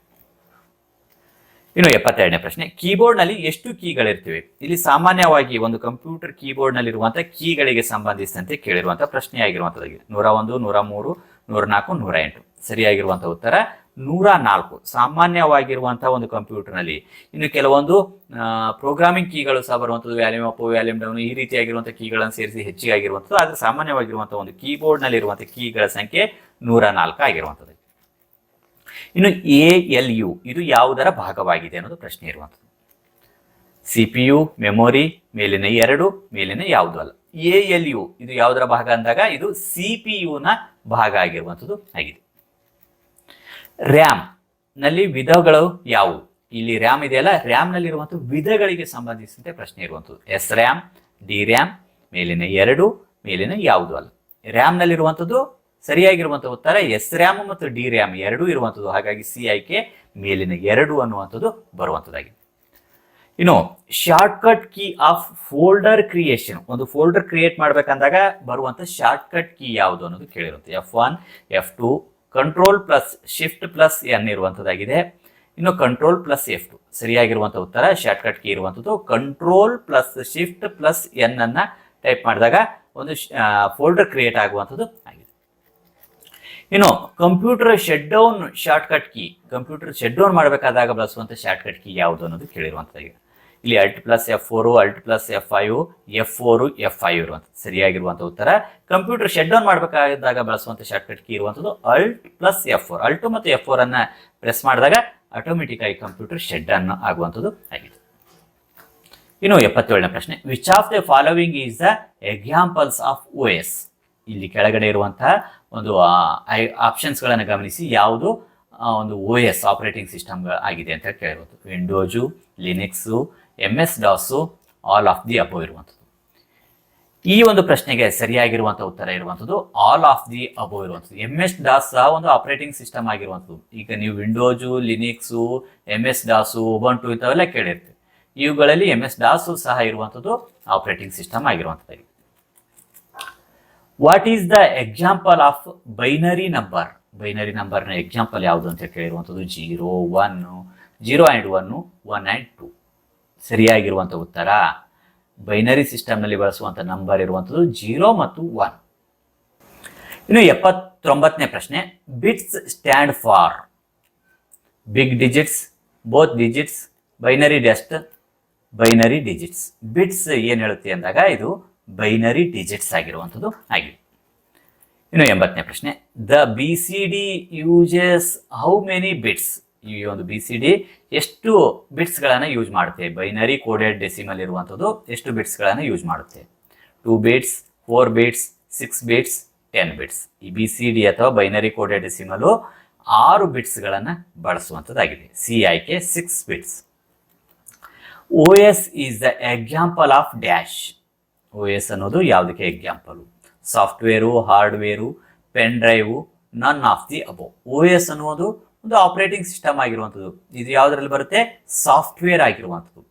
ಇನ್ನು 72ನೇ ಪ್ರಶ್ನೆ, ಕೀಬೋರ್ಡ್ನಲ್ಲಿ ಎಷ್ಟು ಕೀಗಳಿರ್ತವೆ? ಇಲ್ಲಿ ಸಾಮಾನ್ಯವಾಗಿ ಒಂದು ಕಂಪ್ಯೂಟರ್ ಕೀಬೋರ್ಡ್ನಲ್ಲಿರುವಂಥ ಕೀಗಳಿಗೆ ಸಂಬಂಧಿಸಿದಂತೆ ಕೇಳಿರುವಂಥ ಪ್ರಶ್ನೆ ಆಗಿರುವಂಥದ್ದಾಗಿದೆ. 101, 103, 104, 108. ಸರಿಯಾಗಿರುವಂಥ ಉತ್ತರ 104 ಸಾಮಾನ್ಯವಾಗಿರುವಂಥ ಒಂದು ಕಂಪ್ಯೂಟರ್ನಲ್ಲಿ. ಇನ್ನು ಕೆಲವೊಂದು ಪ್ರೋಗ್ರಾಮಿಂಗ್ ಕೀಗಳು ಸಹ ಬರುವಂಥದ್ದು, ವ್ಯಾಲ್ಯೂಮ್ ಅಪ್, ವ್ಯಾಲ್ಯೂಮ್ ಡೌನ್, ಈ ರೀತಿಯಾಗಿರುವಂಥ ಕೀಗಳನ್ನು ಸೇರಿಸಿ ಹೆಚ್ಚಿಗೆ ಆಗಿರುವಂಥದ್ದು. ಆದರೆ ಸಾಮಾನ್ಯವಾಗಿರುವಂಥ ಒಂದು ಕೀಬೋರ್ಡ್ನಲ್ಲಿರುವಂಥ ಕೀಗಳ ಸಂಖ್ಯೆ 104 ಆಗಿರುವಂಥದ್ದು. ಇನ್ನು ALU ಇದು ಯಾವುದರ ಭಾಗವಾಗಿದೆ ಅನ್ನೋದು ಪ್ರಶ್ನೆ ಇರುವಂಥದ್ದು. CPU, ಮೆಮೊರಿ, ಮೇಲಿನ 2, ಮೇಲಿನ ಯಾವುದು ಅಲ್ಲ. ALU ಇದು ಯಾವುದರ ಭಾಗ ಅಂದಾಗ ಇದು CPU ನ ಭಾಗ ಆಗಿರುವಂಥದ್ದು ಆಗಿದೆ. ರ್ಯಾಮ್ ನಲ್ಲಿ ವಿಧಗಳು ಯಾವುವು? ಇಲ್ಲಿ ರ್ಯಾಮ್ ಇದೆಯಲ್ಲ, ರ್ಯಾಮ್ ನಲ್ಲಿ ಇರುವಂತಹ ವಿಧಗಳಿಗೆ ಸಂಬಂಧಿಸಿದಂತೆ ಪ್ರಶ್ನೆ ಇರುವಂಥದ್ದು. SRAM, DRAM, ಮೇಲಿನ 2, ಮೇಲಿನ ಯಾವುದು ಅಲ್ಲ. ರ್ಯಾಮ್ ನಲ್ಲಿ ಇರುವಂಥದ್ದು ಸರಿಯಾಗಿರುವಂತಹ ಉತ್ತರ SRAM ಮತ್ತು DRAM ಎರಡೂ ಇರುವಂಥದ್ದು. ಹಾಗಾಗಿ ಸಿ ಆಯ್ಕೆ ಮೇಲಿನ 2 ಅನ್ನುವಂಥದ್ದು ಬರುವಂಥದ್ದಾಗಿದೆ. ಇನ್ನು shortcut key of folder creation, ಒಂದು ಫೋಲ್ಡರ್ ಕ್ರಿಯೇಟ್ ಮಾಡ್ಬೇಕಂದಾಗ ಬರುವಂತ ಶಾರ್ಟ್ಕಟ್ ಕೀ ಯಾವುದು ಅನ್ನೋದು ಕೇಳಿರುತ್ತೆ. F1, F2, Ctrl+Shift+N ಇರುವಂತದ್ದಾಗಿದೆ. ಇನ್ನು Ctrl+F2 ಸರಿಯಾಗಿರುವಂತಹ ಉತ್ತರ. ಶಾರ್ಟ್ಕಟ್ ಕೀ ಇರುವಂತದ್ದು Ctrl+Shift+N ಅನ್ನ ಟೈಪ್ ಮಾಡಿದಾಗ ಒಂದು ಫೋಲ್ಡರ್ ಕ್ರಿಯೇಟ್ ಆಗುವಂಥದ್ದು ಆಗಿದೆ. ಇನ್ನು computer shut down shortcut key, computer shut down ಮಾಡಬೇಕಾದಾಗ ಬಳಸುವಂತ ಶಾರ್ಟ್ಕಟ್ ಕೀ ಯಾವುದು ಅನ್ನೋದು ಕೇಳಿರುವಂತದ್ದಾಗಿದೆ. ಇಲ್ಲಿ Alt+F4, Alt+F5, F4, F5 ಇರುವಂಥದ್ದು ಸರಿಯಾಗಿರುವಂತಹ ಉತ್ತರ. ಕಂಪ್ಯೂಟರ್ ಶಟ್ ಡೌನ್ ಮಾಡಬೇಕಾದಾಗ ಬಳಸುವಂತ ಶಾರ್ಟ್ಕಟ್ ಕೀ ಇರುವಂಥದ್ದು Alt+F4. Alt ಮತ್ತು F4 ಅನ್ನ ಪ್ರೆಸ್ ಮಾಡಿದಾಗ ಆಟೋಮೆಟಿಕ್ ಆಗಿ ಕಂಪ್ಯೂಟರ್ ಶಟ್ ಡೌನ್ ಆಗುವಂಥದ್ದು ಆಗಿದೆ. ಇನ್ನು 77ನೇ ಪ್ರಶ್ನೆ, which of the following is the examples of OS? ಇಲ್ಲಿ ಕೆಳಗಡೆ ಇರುವಂತಹ ಒಂದು ಆಪ್ಷನ್ಸ್ ಗಳನ್ನು ಗಮನಿಸಿ ಯಾವುದು ಒಂದು OS ಆಪರೇಟಿಂಗ್ ಸಿಸ್ಟಮ್ ಆಗಿದೆ ಅಂತ ಕೇಳಿರೋದು. Windows, Linux, MS-DOS, all of the above ಇರುವಂಥದ್ದು. ಈ ಒಂದು ಪ್ರಶ್ನೆಗೆ ಸರಿಯಾಗಿರುವಂತಹ ಉತ್ತರ ಇರುವಂಥದ್ದು ಆಲ್ ಆಫ್ ದಿ ಅಬೋ ಇರುವಂಥದ್ದು. MS-DOS ಸಹ ಒಂದು ಆಪರೇಟಿಂಗ್ ಸಿಸ್ಟಮ್ ಆಗಿರುವಂಥದ್ದು. ಈಗ ನೀವು ವಿಂಡೋಸು, ಲಿನಕ್ಸು, MS-DOS, ಉಬುಂಟು ಇಂಥವೆಲ್ಲ ಕೇಳಿರ್ತೀವಿ. ಇವುಗಳಲ್ಲಿ MS-DOS ಸಹ ಇರುವಂಥದ್ದು ಆಪರೇಟಿಂಗ್ ಸಿಸ್ಟಮ್ ಆಗಿರುವಂಥದ್ದಾಗಿದೆ. What is the example of binary number? Binary ನಂಬರ್ನ ಎಕ್ಸಾಂಪಲ್ ಯಾವುದು ಅಂತ ಕೇಳಿರುವಂಥದ್ದು 0, 1, 0 and 1, 1 and 2 ಸರಿಯಾಗಿರುವಂಥ ಉತ್ತರ. ಬೈನರಿ ಸಿಸ್ಟಮ್ನಲ್ಲಿ ಬಳಸುವಂಥ ನಂಬರ್ ಇರುವಂಥದ್ದು 0 ಮತ್ತು 1. ಇನ್ನು 79ನೇ ಪ್ರಶ್ನೆ, bits stand for big digits, both digits, binary dest, binary digits. Bits ಏನು ಹೇಳುತ್ತೆ ಅಂದಾಗ ಇದು ಬೈನರಿ ಡಿಜಿಟ್ಸ್ ಆಗಿರುವಂಥದ್ದು ಆಗಿದೆ. ಇನ್ನು 80ನೇ ಪ್ರಶ್ನೆ, the BCD uses how many bits? ಈ ಒಂದು BCD ಎಷ್ಟು ಬಿಟ್ಸ್ಗಳನ್ನು ಯೂಸ್ ಮಾಡುತ್ತೆ? ಬೈನರಿ ಕೋಡೆಡ್ ಡೆಸಿಮಲ್ ಇರುವಂಥದ್ದು ಎಷ್ಟು ಬಿಟ್ಸ್ಗಳನ್ನು ಯೂಸ್ ಮಾಡುತ್ತೆ? 2 ಬಿಟ್ಸ್, 4 ಬಿಟ್ಸ್, 6 ಬಿಟ್ಸ್, 10 ಬಿಟ್ಸ್. ಈ BCD ಅಥವಾ ಬೈನರಿ ಕೋಡೆಡ್ ಡೆಸಿಮಲು 6 ಬಿಟ್ಸ್ಗಳನ್ನು ಬಳಸುವಂಥದ್ದಾಗಿದೆ. ಸಿ ಆಯ್ಕೆ 6 bits. OS is the example of dash. OS ಅನ್ನೋದು ಯಾವುದಕ್ಕೆ example? Software, hardware, pen drive, ನನ್ ಆಫ್ ದಿ ಅಬೋ. OS ಅನ್ನುವುದು ಒಂದು ಆಪರೇಟಿಂಗ್ ಸಿಸ್ಟಮ್ ಆಗಿರುವಂಥದ್ದು. ಇದು ಯಾವುದರಲ್ಲಿ ಬರುತ್ತೆ? ಸಾಫ್ಟ್ವೇರ್ ಆಗಿರುವಂಥದ್ದು.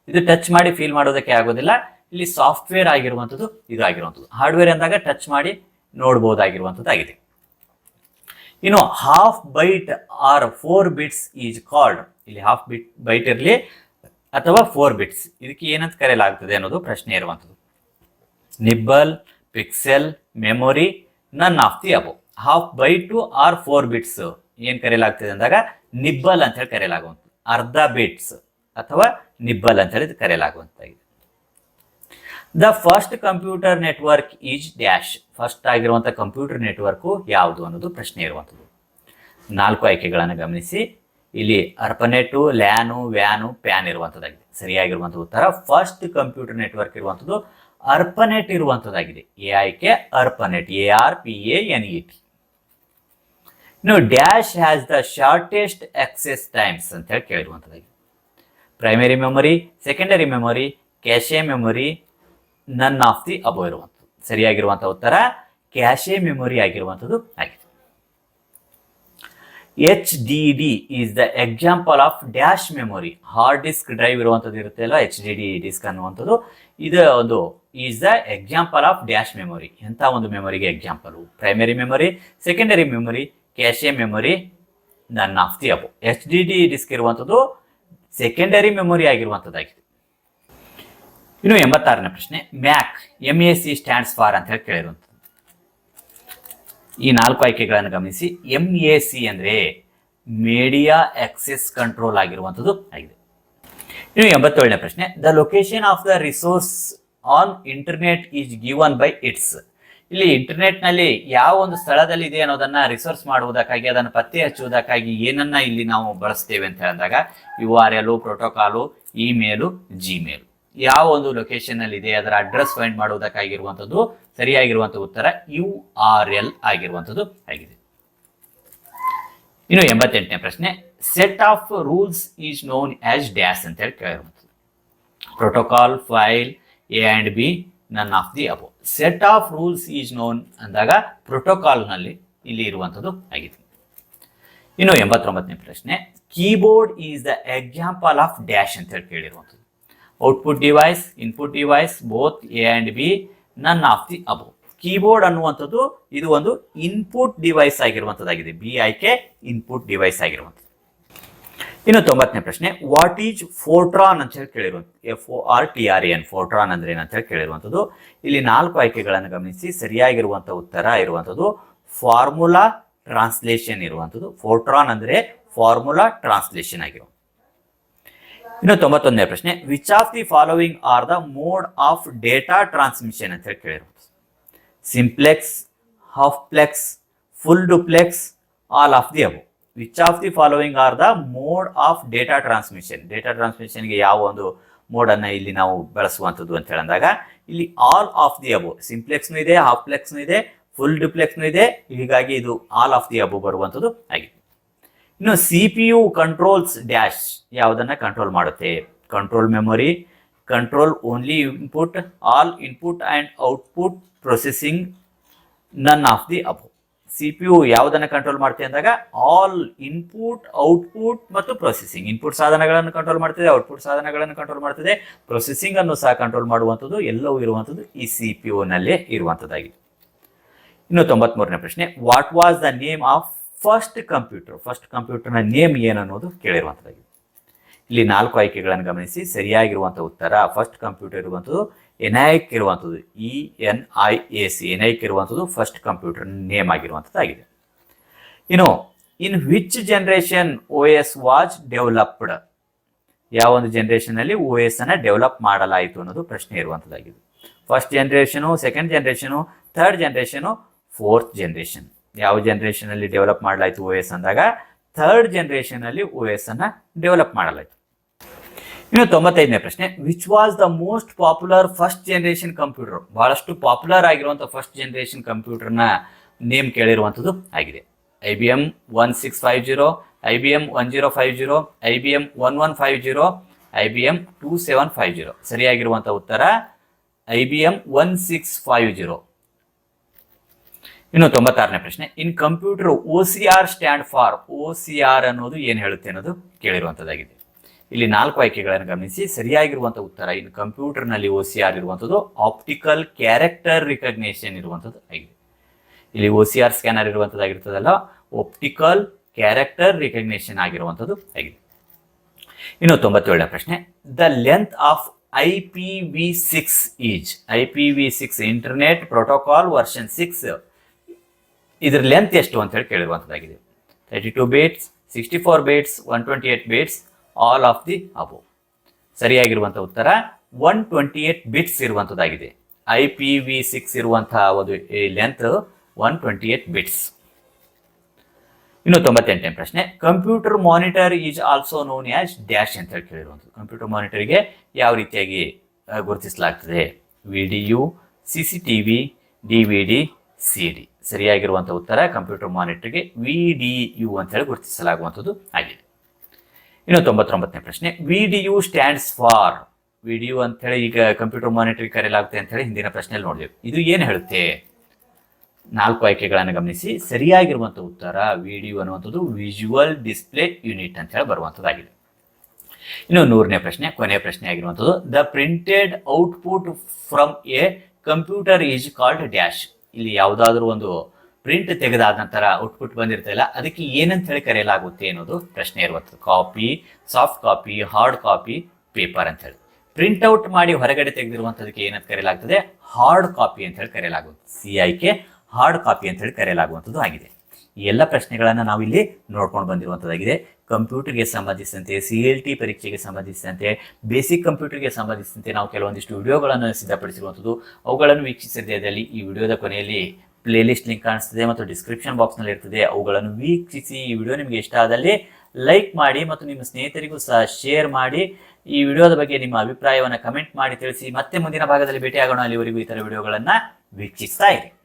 ಇದು ಟಚ್ ಮಾಡಿ ಫೀಲ್ ಮಾಡೋದಕ್ಕೆ ಆಗೋದಿಲ್ಲ. ಇಲ್ಲಿ ಸಾಫ್ಟ್ವೇರ್ ಆಗಿರುವಂಥದ್ದು ಇದು ಆಗಿರುವಂಥದ್ದು. ಹಾರ್ಡ್ವೇರ್ ಅಂದಾಗ ಟಚ್ ಮಾಡಿ ನೋಡಬಹುದಾಗಿರುವಂಥದ್ದು ಆಗಿದೆ. ಇನ್ನು half byte or 4 bits is called. ಇಲ್ಲಿ ಹಾಫ್ ಬೈಟ್ ಇರಲಿ ಅಥವಾ 4 ಬಿಟ್ಸ್, ಇದಕ್ಕೆ ಏನಂತ ಕರೆಯಲಾಗ್ತದೆ ಅನ್ನೋದು ಪ್ರಶ್ನೆ ಇರುವಂಥದ್ದು. Nibble, pixel, memory, none of the above. Half byte or 4 bits ಏನ್ ಕರೆಯಲಾಗ್ತದೆ ಅಂದಾಗ ನಿಬ್ಬಲ್ ಅಂತ ಹೇಳಿ ಕರೆಯಲಾಗುವಂಥದ್ದು. ಅರ್ಧ ಬಿಟ್ಸ್ ಅಥವಾ ನಿಬ್ಬಲ್ ಅಂತ ಹೇಳಿ ಕರೆಯಲಾಗುವಂತಾಗಿದೆ. The first computer network is dash. First ಆಗಿರುವಂತಹ ಕಂಪ್ಯೂಟರ್ ನೆಟ್ವರ್ಕ್ ಯಾವುದು ಅನ್ನೋದು ಪ್ರಶ್ನೆ ಇರುವಂಥದ್ದು. 4 ಆಯ್ಕೆಗಳನ್ನು ಗಮನಿಸಿ. ಇಲ್ಲಿ ಅರ್ಪನೆಟ್, ಲ್ಯಾನು, ವ್ಯಾನು, ಪ್ಯಾನ್ ಇರುವಂಥದ್ದಾಗಿದೆ. ಸರಿಯಾಗಿರುವಂತಹ ಉತ್ತರ ಫಸ್ಟ್ ಕಂಪ್ಯೂಟರ್ ನೆಟ್ವರ್ಕ್ ಇರುವಂಥದ್ದು ಅರ್ಪನೆಟ್ ಇರುವಂಥದ್ದಾಗಿದೆ. ಎ ಆಯ್ಕೆ ಅರ್ಪನೆಟ್, ARPANET. ಇನ್ನು dash has the shortest access times ಅಂತ ಹೇಳಿ ಕೇಳಿರುವಂಥದ್ದಾಗಿದೆ. Primary memory, secondary memory, cache memory, none of the above ಇರುವಂಥದ್ದು. ಸರಿಯಾಗಿರುವಂತಹ ಉತ್ತರ ಕ್ಯಾಶೆ ಮೆಮೊರಿ ಆಗಿರುವಂಥದ್ದು ಆಗಿದೆ. HDD is the example of dash memory. Hard disk drive ಇರುವಂಥದ್ದು ಇರುತ್ತೆ ಅಲ್ಲ, HDD ಡಿಸ್ಕ್ ಅನ್ನುವಂಥದ್ದು. ಇದು ಒಂದು is the example of dash memory. ಎಂಥ ಒಂದು ಮೆಮೊರಿಗೆ example? Primary memory, secondary memory, cache memory, none of the above. HDD disc ಇರುವಂಥದ್ದು ಸೆಕೆಂಡರಿ ಮೆಮೊರಿ ಆಗಿರುವಂಥದ್ದಾಗಿದೆ. ಇನ್ನು 86ನೇ ಪ್ರಶ್ನೆ, ಮ್ಯಾಕ್ MAC ಸ್ಟ್ಯಾಂಡ್ಸ್ ಫಾರ್ ಅಂತ ಹೇಳಿ ಕೇಳಿರುವಂಥದ್ದು. ಈ 4 ಆಯ್ಕೆಗಳನ್ನು ಗಮನಿಸಿ. MAC ಅಂದ್ರೆ ಮೀಡಿಯಾ ಆಕ್ಸೆಸ್ ಕಂಟ್ರೋಲ್ ಆಗಿರುವಂಥದ್ದು ಆಗಿದೆ. ಇನ್ನು 87ನೇ ಪ್ರಶ್ನೆ, the location of the resource on internet is given by it's. ಇಲ್ಲಿ ಇಂಟರ್ನೆಟ್ ನಲ್ಲಿ ಯಾವ ಒಂದು ಸ್ಥಳದಲ್ಲಿ ಇದೆ ಅನ್ನೋದನ್ನ ರಿಸರ್ಚ್ ಮಾಡುವುದಕ್ಕಾಗಿ, ಅದನ್ನು ಪತ್ತೆ ಹಚ್ಚುವುದಕ್ಕಾಗಿ ಏನನ್ನ ಇಲ್ಲಿ ನಾವು ಬಳಸ್ತೇವೆ ಅಂತ ಹೇಳಿದಾಗ URL, ಪ್ರೋಟೋಕಾಲು, ಇಮೇಲು, ಜಿಮೇಲ್. ಯಾವ ಒಂದು ಲೊಕೇಶನ್ ಅಲ್ಲಿ ಇದೆ ಅದರ ಅಡ್ರೆಸ್ ಫೈಂಡ್ ಮಾಡುವುದಕ್ಕಾಗಿರುವಂಥದ್ದು ಸರಿಯಾಗಿರುವಂತಹ ಉತ್ತರ URL ಆಗಿರುವಂಥದ್ದು ಆಗಿದೆ. ಇನ್ನು 88ನೇ ಪ್ರಶ್ನೆ, set of rules is known as dash ಅಂತ ಹೇಳಿ ಕೇಳಿರುವಂಥದ್ದು. Protocol, file, A and B, none of the above. Set of rules is known ಅಂದಾಗ ಪ್ರೋಟೋಕಾಲ್ ನಲ್ಲಿ ಇಲ್ಲಿ ಇರುವಂಥದ್ದು ಆಗಿದೆ. ಇನ್ನು 89ನೇ ಪ್ರಶ್ನೆ, keyboard is the example of dash ಅಂತ ಹೇಳಿ ಕೇಳಿರುವಂಥದ್ದು. Output device, input device, both A and B, none of the above. Keyboard ಅನ್ನುವಂಥದ್ದು ಇದು ಒಂದು ಇನ್ಪುಟ್ ಡಿವೈಸ್ ಆಗಿರುವಂಥದ್ದಾಗಿದೆ. ಬಿ ಆಯ್ಕೆ ಇನ್ಪುಟ್ ಡಿವೈಸ್ ಆಗಿರುವಂಥದ್ದು. ಇನ್ನು 90ನೇ ಪ್ರಶ್ನೆ, ವಾಟ್ ಈಸ್ ಫೋರ್ಟ್ರಾನ್ ಅಂತ ಹೇಳಿ ಕೇಳಿರುವಂಥದ್ದು. FORTRAN, ಫೋರ್ಟ್ರಾನ್ ಅಂದ್ರೆ ಏನಂತ ಹೇಳಿ ಕೇಳಿರುವಂಥದ್ದು. ಇಲ್ಲಿ 4 ಆಯ್ಕೆಗಳನ್ನು ಗಮನಿಸಿ. ಸರಿಯಾಗಿರುವಂತಹ ಉತ್ತರ ಇರುವಂಥದ್ದು ಫಾರ್ಮುಲಾ ಟ್ರಾನ್ಸ್ಲೇಷನ್ ಇರುವಂಥದ್ದು. ಫೋರ್ಟ್ರಾನ್ ಅಂದ್ರೆ ಫಾರ್ಮುಲಾ ಟ್ರಾನ್ಸ್ಲೇಷನ್ ಆಗಿರುವ. ಇನ್ನು 91ನೇ ಪ್ರಶ್ನೆ, which of the following are the mode of data transmission ಅಂತ ಹೇಳಿ ಕೇಳಿರುವಂಥದ್ದು. Simplex, half duplex, full duplex, all of the above. Which of the following are the mode of data transmission. Data ಟ್ರಾನ್ಸ್ಮಿಷನ್ಗೆ ಯಾವ ಒಂದು ಮೋಡನ್ನು ಇಲ್ಲಿ ನಾವು ಬಳಸುವಂಥದ್ದು ಅಂತ ಹೇಳಿದಾಗ ಇಲ್ಲಿ ಆಲ್ ಆಫ್ ದಿ ಅಬೋ. ಸಿಂಪ್ಲೆಕ್ಸ್ನು ಇದೆ, ಹಾಫ್ಪ್ಲೆಕ್ಸ್ನು ಇದೆ, ಫುಲ್ ಡುಪ್ಲೆಕ್ಸ್ನು ಇದೆ. ಹೀಗಾಗಿ ಇದು ಆಲ್ ಆಫ್ ದಿ ಅಬೋ ಬರುವಂಥದ್ದು ಆಗಿದೆ. ಇನ್ನು CPU ಕಂಟ್ರೋಲ್ಸ್ ಡ್ಯಾಶ್ ಯಾವುದನ್ನ ಕಂಟ್ರೋಲ್ ಮಾಡುತ್ತೆ. Control memory, control only input, all input and output, processing, ನನ್ ಆಫ್ ದಿ ಅಬೋ. CPU ಯಾವುದನ್ನು ಕಂಟ್ರೋಲ್ ಮಾಡ್ತೀವಿ ಅಂದಾಗ ಆಲ್ ಇನ್ಪುಟ್, ಔಟ್ಪುಟ್ ಮತ್ತು ಪ್ರೊಸೆಸಿಂಗ್. ಇನ್ಪುಟ್ ಸಾಧನಗಳನ್ನು ಕಂಟ್ರೋಲ್ ಮಾಡ್ತಿದೆ, ಔಟ್ಪುಟ್ ಸಾಧನಗಳನ್ನು ಕಂಟ್ರೋಲ್ ಮಾಡ್ತಿದೆ, ಪ್ರೊಸೆಸಿಂಗ್ ಅನ್ನು ಸಹ ಕಂಟ್ರೋಲ್ ಮಾಡುವಂಥದ್ದು ಎಲ್ಲವೂ ಇರುವಂಥದ್ದು ಈ CPU ನಲ್ಲೇ ಇರುವಂಥದ್ದಾಗಿದೆ. ಇನ್ನು 93ನೇ ಪ್ರಶ್ನೆ, what was the name of first computer. First ಕಂಪ್ಯೂಟರ್ನ ನೇಮ್ ಏನನ್ನೋದು ಕೇಳಿರುವಂಥದ್ದಾಗಿದೆ. ಇಲ್ಲಿ 4 ಆಯ್ಕೆಗಳನ್ನು ಗಮನಿಸಿ. ಸರಿಯಾಗಿರುವಂತಹ ಉತ್ತರ ಫಸ್ಟ್ ಕಂಪ್ಯೂಟರ್ ಇರುವಂಥದ್ದು ಎನೈಕ್ ಇರುವಂಥದ್ದು. ENIAC, ಎನೈಕ್ ಇರುವಂಥದ್ದು ಫಸ್ಟ್ ಕಂಪ್ಯೂಟರ್ ನೇಮ್ ಆಗಿರುವಂಥದ್ದಾಗಿದೆ. ಇನ್ನು in which generation OS was developed. ಯಾವ ಒಂದು ಜನರೇಷನ್ ಅಲ್ಲಿ OS ಅನ್ನ ಡೆವಲಪ್ ಮಾಡಲಾಯಿತು ಅನ್ನೋದು ಪ್ರಶ್ನೆ ಇರುವಂಥದ್ದಾಗಿದೆ. First generation, second generation, third generation, fourth generation. ಯಾವ ಜನರೇಷನ್ ಅಲ್ಲಿ ಡೆವಲಪ್ ಮಾಡಲಾಯಿತು OS ಅಂದಾಗ ಥರ್ಡ್ ಜನರೇಷನ್ ಅಲ್ಲಿ OS ಅನ್ನ ಡೆವಲಪ್ ಮಾಡಲಾಯಿತು. ಇನ್ನು 95ನೇ ಪ್ರಶ್ನೆ, which was the most popular first generation computer. ಬಹಳಷ್ಟು ಪಾಪ್ಯುಲರ್ ಆಗಿರುವಂತಹ ಫಸ್ಟ್ ಜನರೇಷನ್ ಕಂಪ್ಯೂಟರ್ನ ನೇಮ್ ಕೇಳಿರುವಂಥದ್ದು ಆಗಿದೆ. IBM 1650, IBM 1050, IBM 1150, IBM 2750. ಸರಿಯಾಗಿರುವಂತಹ ಉತ್ತರ IBM 1650. ಇನ್ನು 96ನೇ ಪ್ರಶ್ನೆ, in computer OCR stand for. OCR ಅನ್ನೋದು ಏನು ಹೇಳುತ್ತೆ ಅನ್ನೋದು ಕೇಳಿರುವಂಥದ್ದಾಗಿದೆ. ಇಲ್ಲಿ 4 ಆಯ್ಕೆಗಳನ್ನು ಗಮನಿಸಿ. ಸರಿಯಾಗಿರುವಂತಹ ಉತ್ತರ ಇನ್ ಕಂಪ್ಯೂಟರ್ ನಲ್ಲಿ OCR ಇರುವಂಥದ್ದು ಆಪ್ಟಿಕಲ್ ಕ್ಯಾರೆಕ್ಟರ್ ರಿಕಗ್ನಿಷನ್ ಇರುವಂಥದ್ದು ಆಗಿದೆ. ಇಲ್ಲಿ OCR ಸ್ಕ್ಯಾನರ್ ಇರುವಂಥದ್ದಾಗಿರ್ತದಲ್ಲ, ಆಪ್ಟಿಕಲ್ ಕ್ಯಾರೆಕ್ಟರ್ ರಿಕಗ್ನಿಷನ್ ಆಗಿರುವಂಥದ್ದು ಆಗಿದೆ. ಇನ್ನು 97ನೇ ಪ್ರಶ್ನೆ, the length of IPv6 is. IPv6 internet protocol version 6, ಇದ್ರ ಲೆಂತ್ ಎಷ್ಟು ಅಂತ ಹೇಳಿ ಕೇಳಿರುವಂಥದ್ದಾಗಿದೆ. 32 bits, 64 bits, 128 bits, all of the above. ಸರಿಯಾಗಿರುವಂಥ ಉತ್ತರ 128 ಬಿಟ್ಸ್ ಇರುವಂಥದ್ದಾಗಿದೆ. IPv6 ಇರುವಂತಹ ಒಂದು ಲೆಂತ್ 128 ಬಿಟ್ಸ್. ಇನ್ನು 98ನೇ ಪ್ರಶ್ನೆ, computer monitor is also known as dash ಅಂತ ಹೇಳಿ ಕೇಳಿರುವಂಥದ್ದು. ಕಂಪ್ಯೂಟರ್ ಮಾನಿಟರ್ಗೆ ಯಾವ ರೀತಿಯಾಗಿ ಗುರುತಿಸಲಾಗ್ತದೆ. VDU, CCTV, DVD, CD. ಸರಿಯಾಗಿರುವಂಥ ಉತ್ತರ ಕಂಪ್ಯೂಟರ್ ಮಾನಿಟರ್ಗೆ VDU ಅಂತ ಹೇಳಿ ಗುರುತಿಸಲಾಗುವಂಥದ್ದು ಆಗಿದೆ. ಇನ್ನು 99ನೇ ಪ್ರಶ್ನೆ, VDU ಸ್ಟ್ಯಾಂಡ್ಸ್ ಫಾರ್. VDU ಅಂತ ಹೇಳಿ ಈಗ ಕಂಪ್ಯೂಟರ್ ಮಾನಿಟರ್ಗೆ ಕರೆಯಲಾಗುತ್ತೆ ಅಂತ ಹೇಳಿ ಹಿಂದಿನ ಪ್ರಶ್ನೆಯಲ್ಲಿ ನೋಡಿದೆವು. ಇದು ಏನು ಹೇಳುತ್ತೆ. 4 ಆಯ್ಕೆಗಳನ್ನು ಗಮನಿಸಿ. ಸರಿಯಾಗಿರುವಂಥ ಉತ್ತರ VDU ಅನ್ನುವಂಥದ್ದು ವಿಜುವಲ್ ಡಿಸ್ಪ್ಲೇ ಯೂನಿಟ್ ಅಂತ ಹೇಳಿ ಬರುವಂಥದ್ದಾಗಿದೆ. ಇನ್ನು 100ನೇ ಪ್ರಶ್ನೆ, ಕೊನೆಯ ಪ್ರಶ್ನೆ ಆಗಿರುವಂಥದ್ದು, the printed output from A computer is called dash. ಇಲ್ಲಿ ಯಾವುದಾದ್ರೂ ಒಂದು ಪ್ರಿಂಟ್ ತೆಗೆದಾದ ನಂತರ ಔಟ್ಪುಟ್ ಬಂದಿರ್ತಲ್ಲ, ಅದಕ್ಕೆ ಏನಂತ ಹೇಳಿ ಕರೆಯಲಾಗುತ್ತೆ ಅನ್ನೋದು ಪ್ರಶ್ನೆ ಇರುವಂಥದ್ದು. Copy, soft copy, hard copy, paper ಅಂತ ಹೇಳಿ. ಪ್ರಿಂಟ್ ಔಟ್ ಮಾಡಿ ಹೊರಗಡೆ ತೆಗೆದಿರುವಂಥದಕ್ಕೆ ಏನಂತ ಕರೆಯಲಾಗ್ತದೆ, ಹಾರ್ಡ್ ಕಾಪಿ ಅಂತ ಹೇಳಿ ಕರೆಯಲಾಗುತ್ತೆ. CIK ಹಾರ್ಡ್ ಕಾಪಿ ಅಂತ ಹೇಳಿ ಕರೆಯಲಾಗುವಂಥದ್ದು ಆಗಿದೆ. ಈ ಎಲ್ಲ ಪ್ರಶ್ನೆಗಳನ್ನು ನಾವು ಇಲ್ಲಿ ನೋಡ್ಕೊಂಡು ಬಂದಿರುವಂಥದ್ದಾಗಿದೆ. ಕಂಪ್ಯೂಟರ್ಗೆ ಸಂಬಂಧಿಸಿದಂತೆ, CLT ಪರೀಕ್ಷೆಗೆ ಸಂಬಂಧಿಸಿದಂತೆ, ಬೇಸಿಕ್ ಕಂಪ್ಯೂಟರ್ಗೆ ಸಂಬಂಧಿಸಿದಂತೆ ನಾವು ಕೆಲವೊಂದಿಷ್ಟು ವಿಡಿಯೋಗಳನ್ನು ಸಿದ್ಧಪಡಿಸಿರುವಂಥದ್ದು. ಅವುಗಳನ್ನು ವೀಕ್ಷಿಸಿದಲ್ಲಿ ಈ ವಿಡಿಯೋದ ಕೊನೆಯಲ್ಲಿ ಪ್ಲೇಲಿಸ್ಟ್ ಲಿಂಕ್ ಕಾಣಿಸ್ತದೆ ಮತ್ತು ಡಿಸ್ಕ್ರಿಪ್ಷನ್ ಬಾಕ್ಸ್ನಲ್ಲಿ ಇರ್ತದೆ. ಅವುಗಳನ್ನು ವೀಕ್ಷಿಸಿ. ಈ ವಿಡಿಯೋ ನಿಮಗೆ ಇಷ್ಟ ಆದಲ್ಲಿ ಲೈಕ್ ಮಾಡಿ ಮತ್ತು ನಿಮ್ಮ ಸ್ನೇಹಿತರಿಗೂ ಸಹ ಶೇರ್ ಮಾಡಿ. ಈ ವಿಡಿಯೋದ ಬಗ್ಗೆ ನಿಮ್ಮ ಅಭಿಪ್ರಾಯವನ್ನು ಕಮೆಂಟ್ ಮಾಡಿ ತಿಳಿಸಿ. ಮತ್ತೆ ಮುಂದಿನ ಭಾಗದಲ್ಲಿ ಭೇಟಿಯಾಗೋಣ. ಅಲ್ಲಿವರೆಗೂ ಇತರ ವಿಡಿಯೋಗಳನ್ನು ವೀಕ್ಷಿಸ್ತಾ ಇರಿ.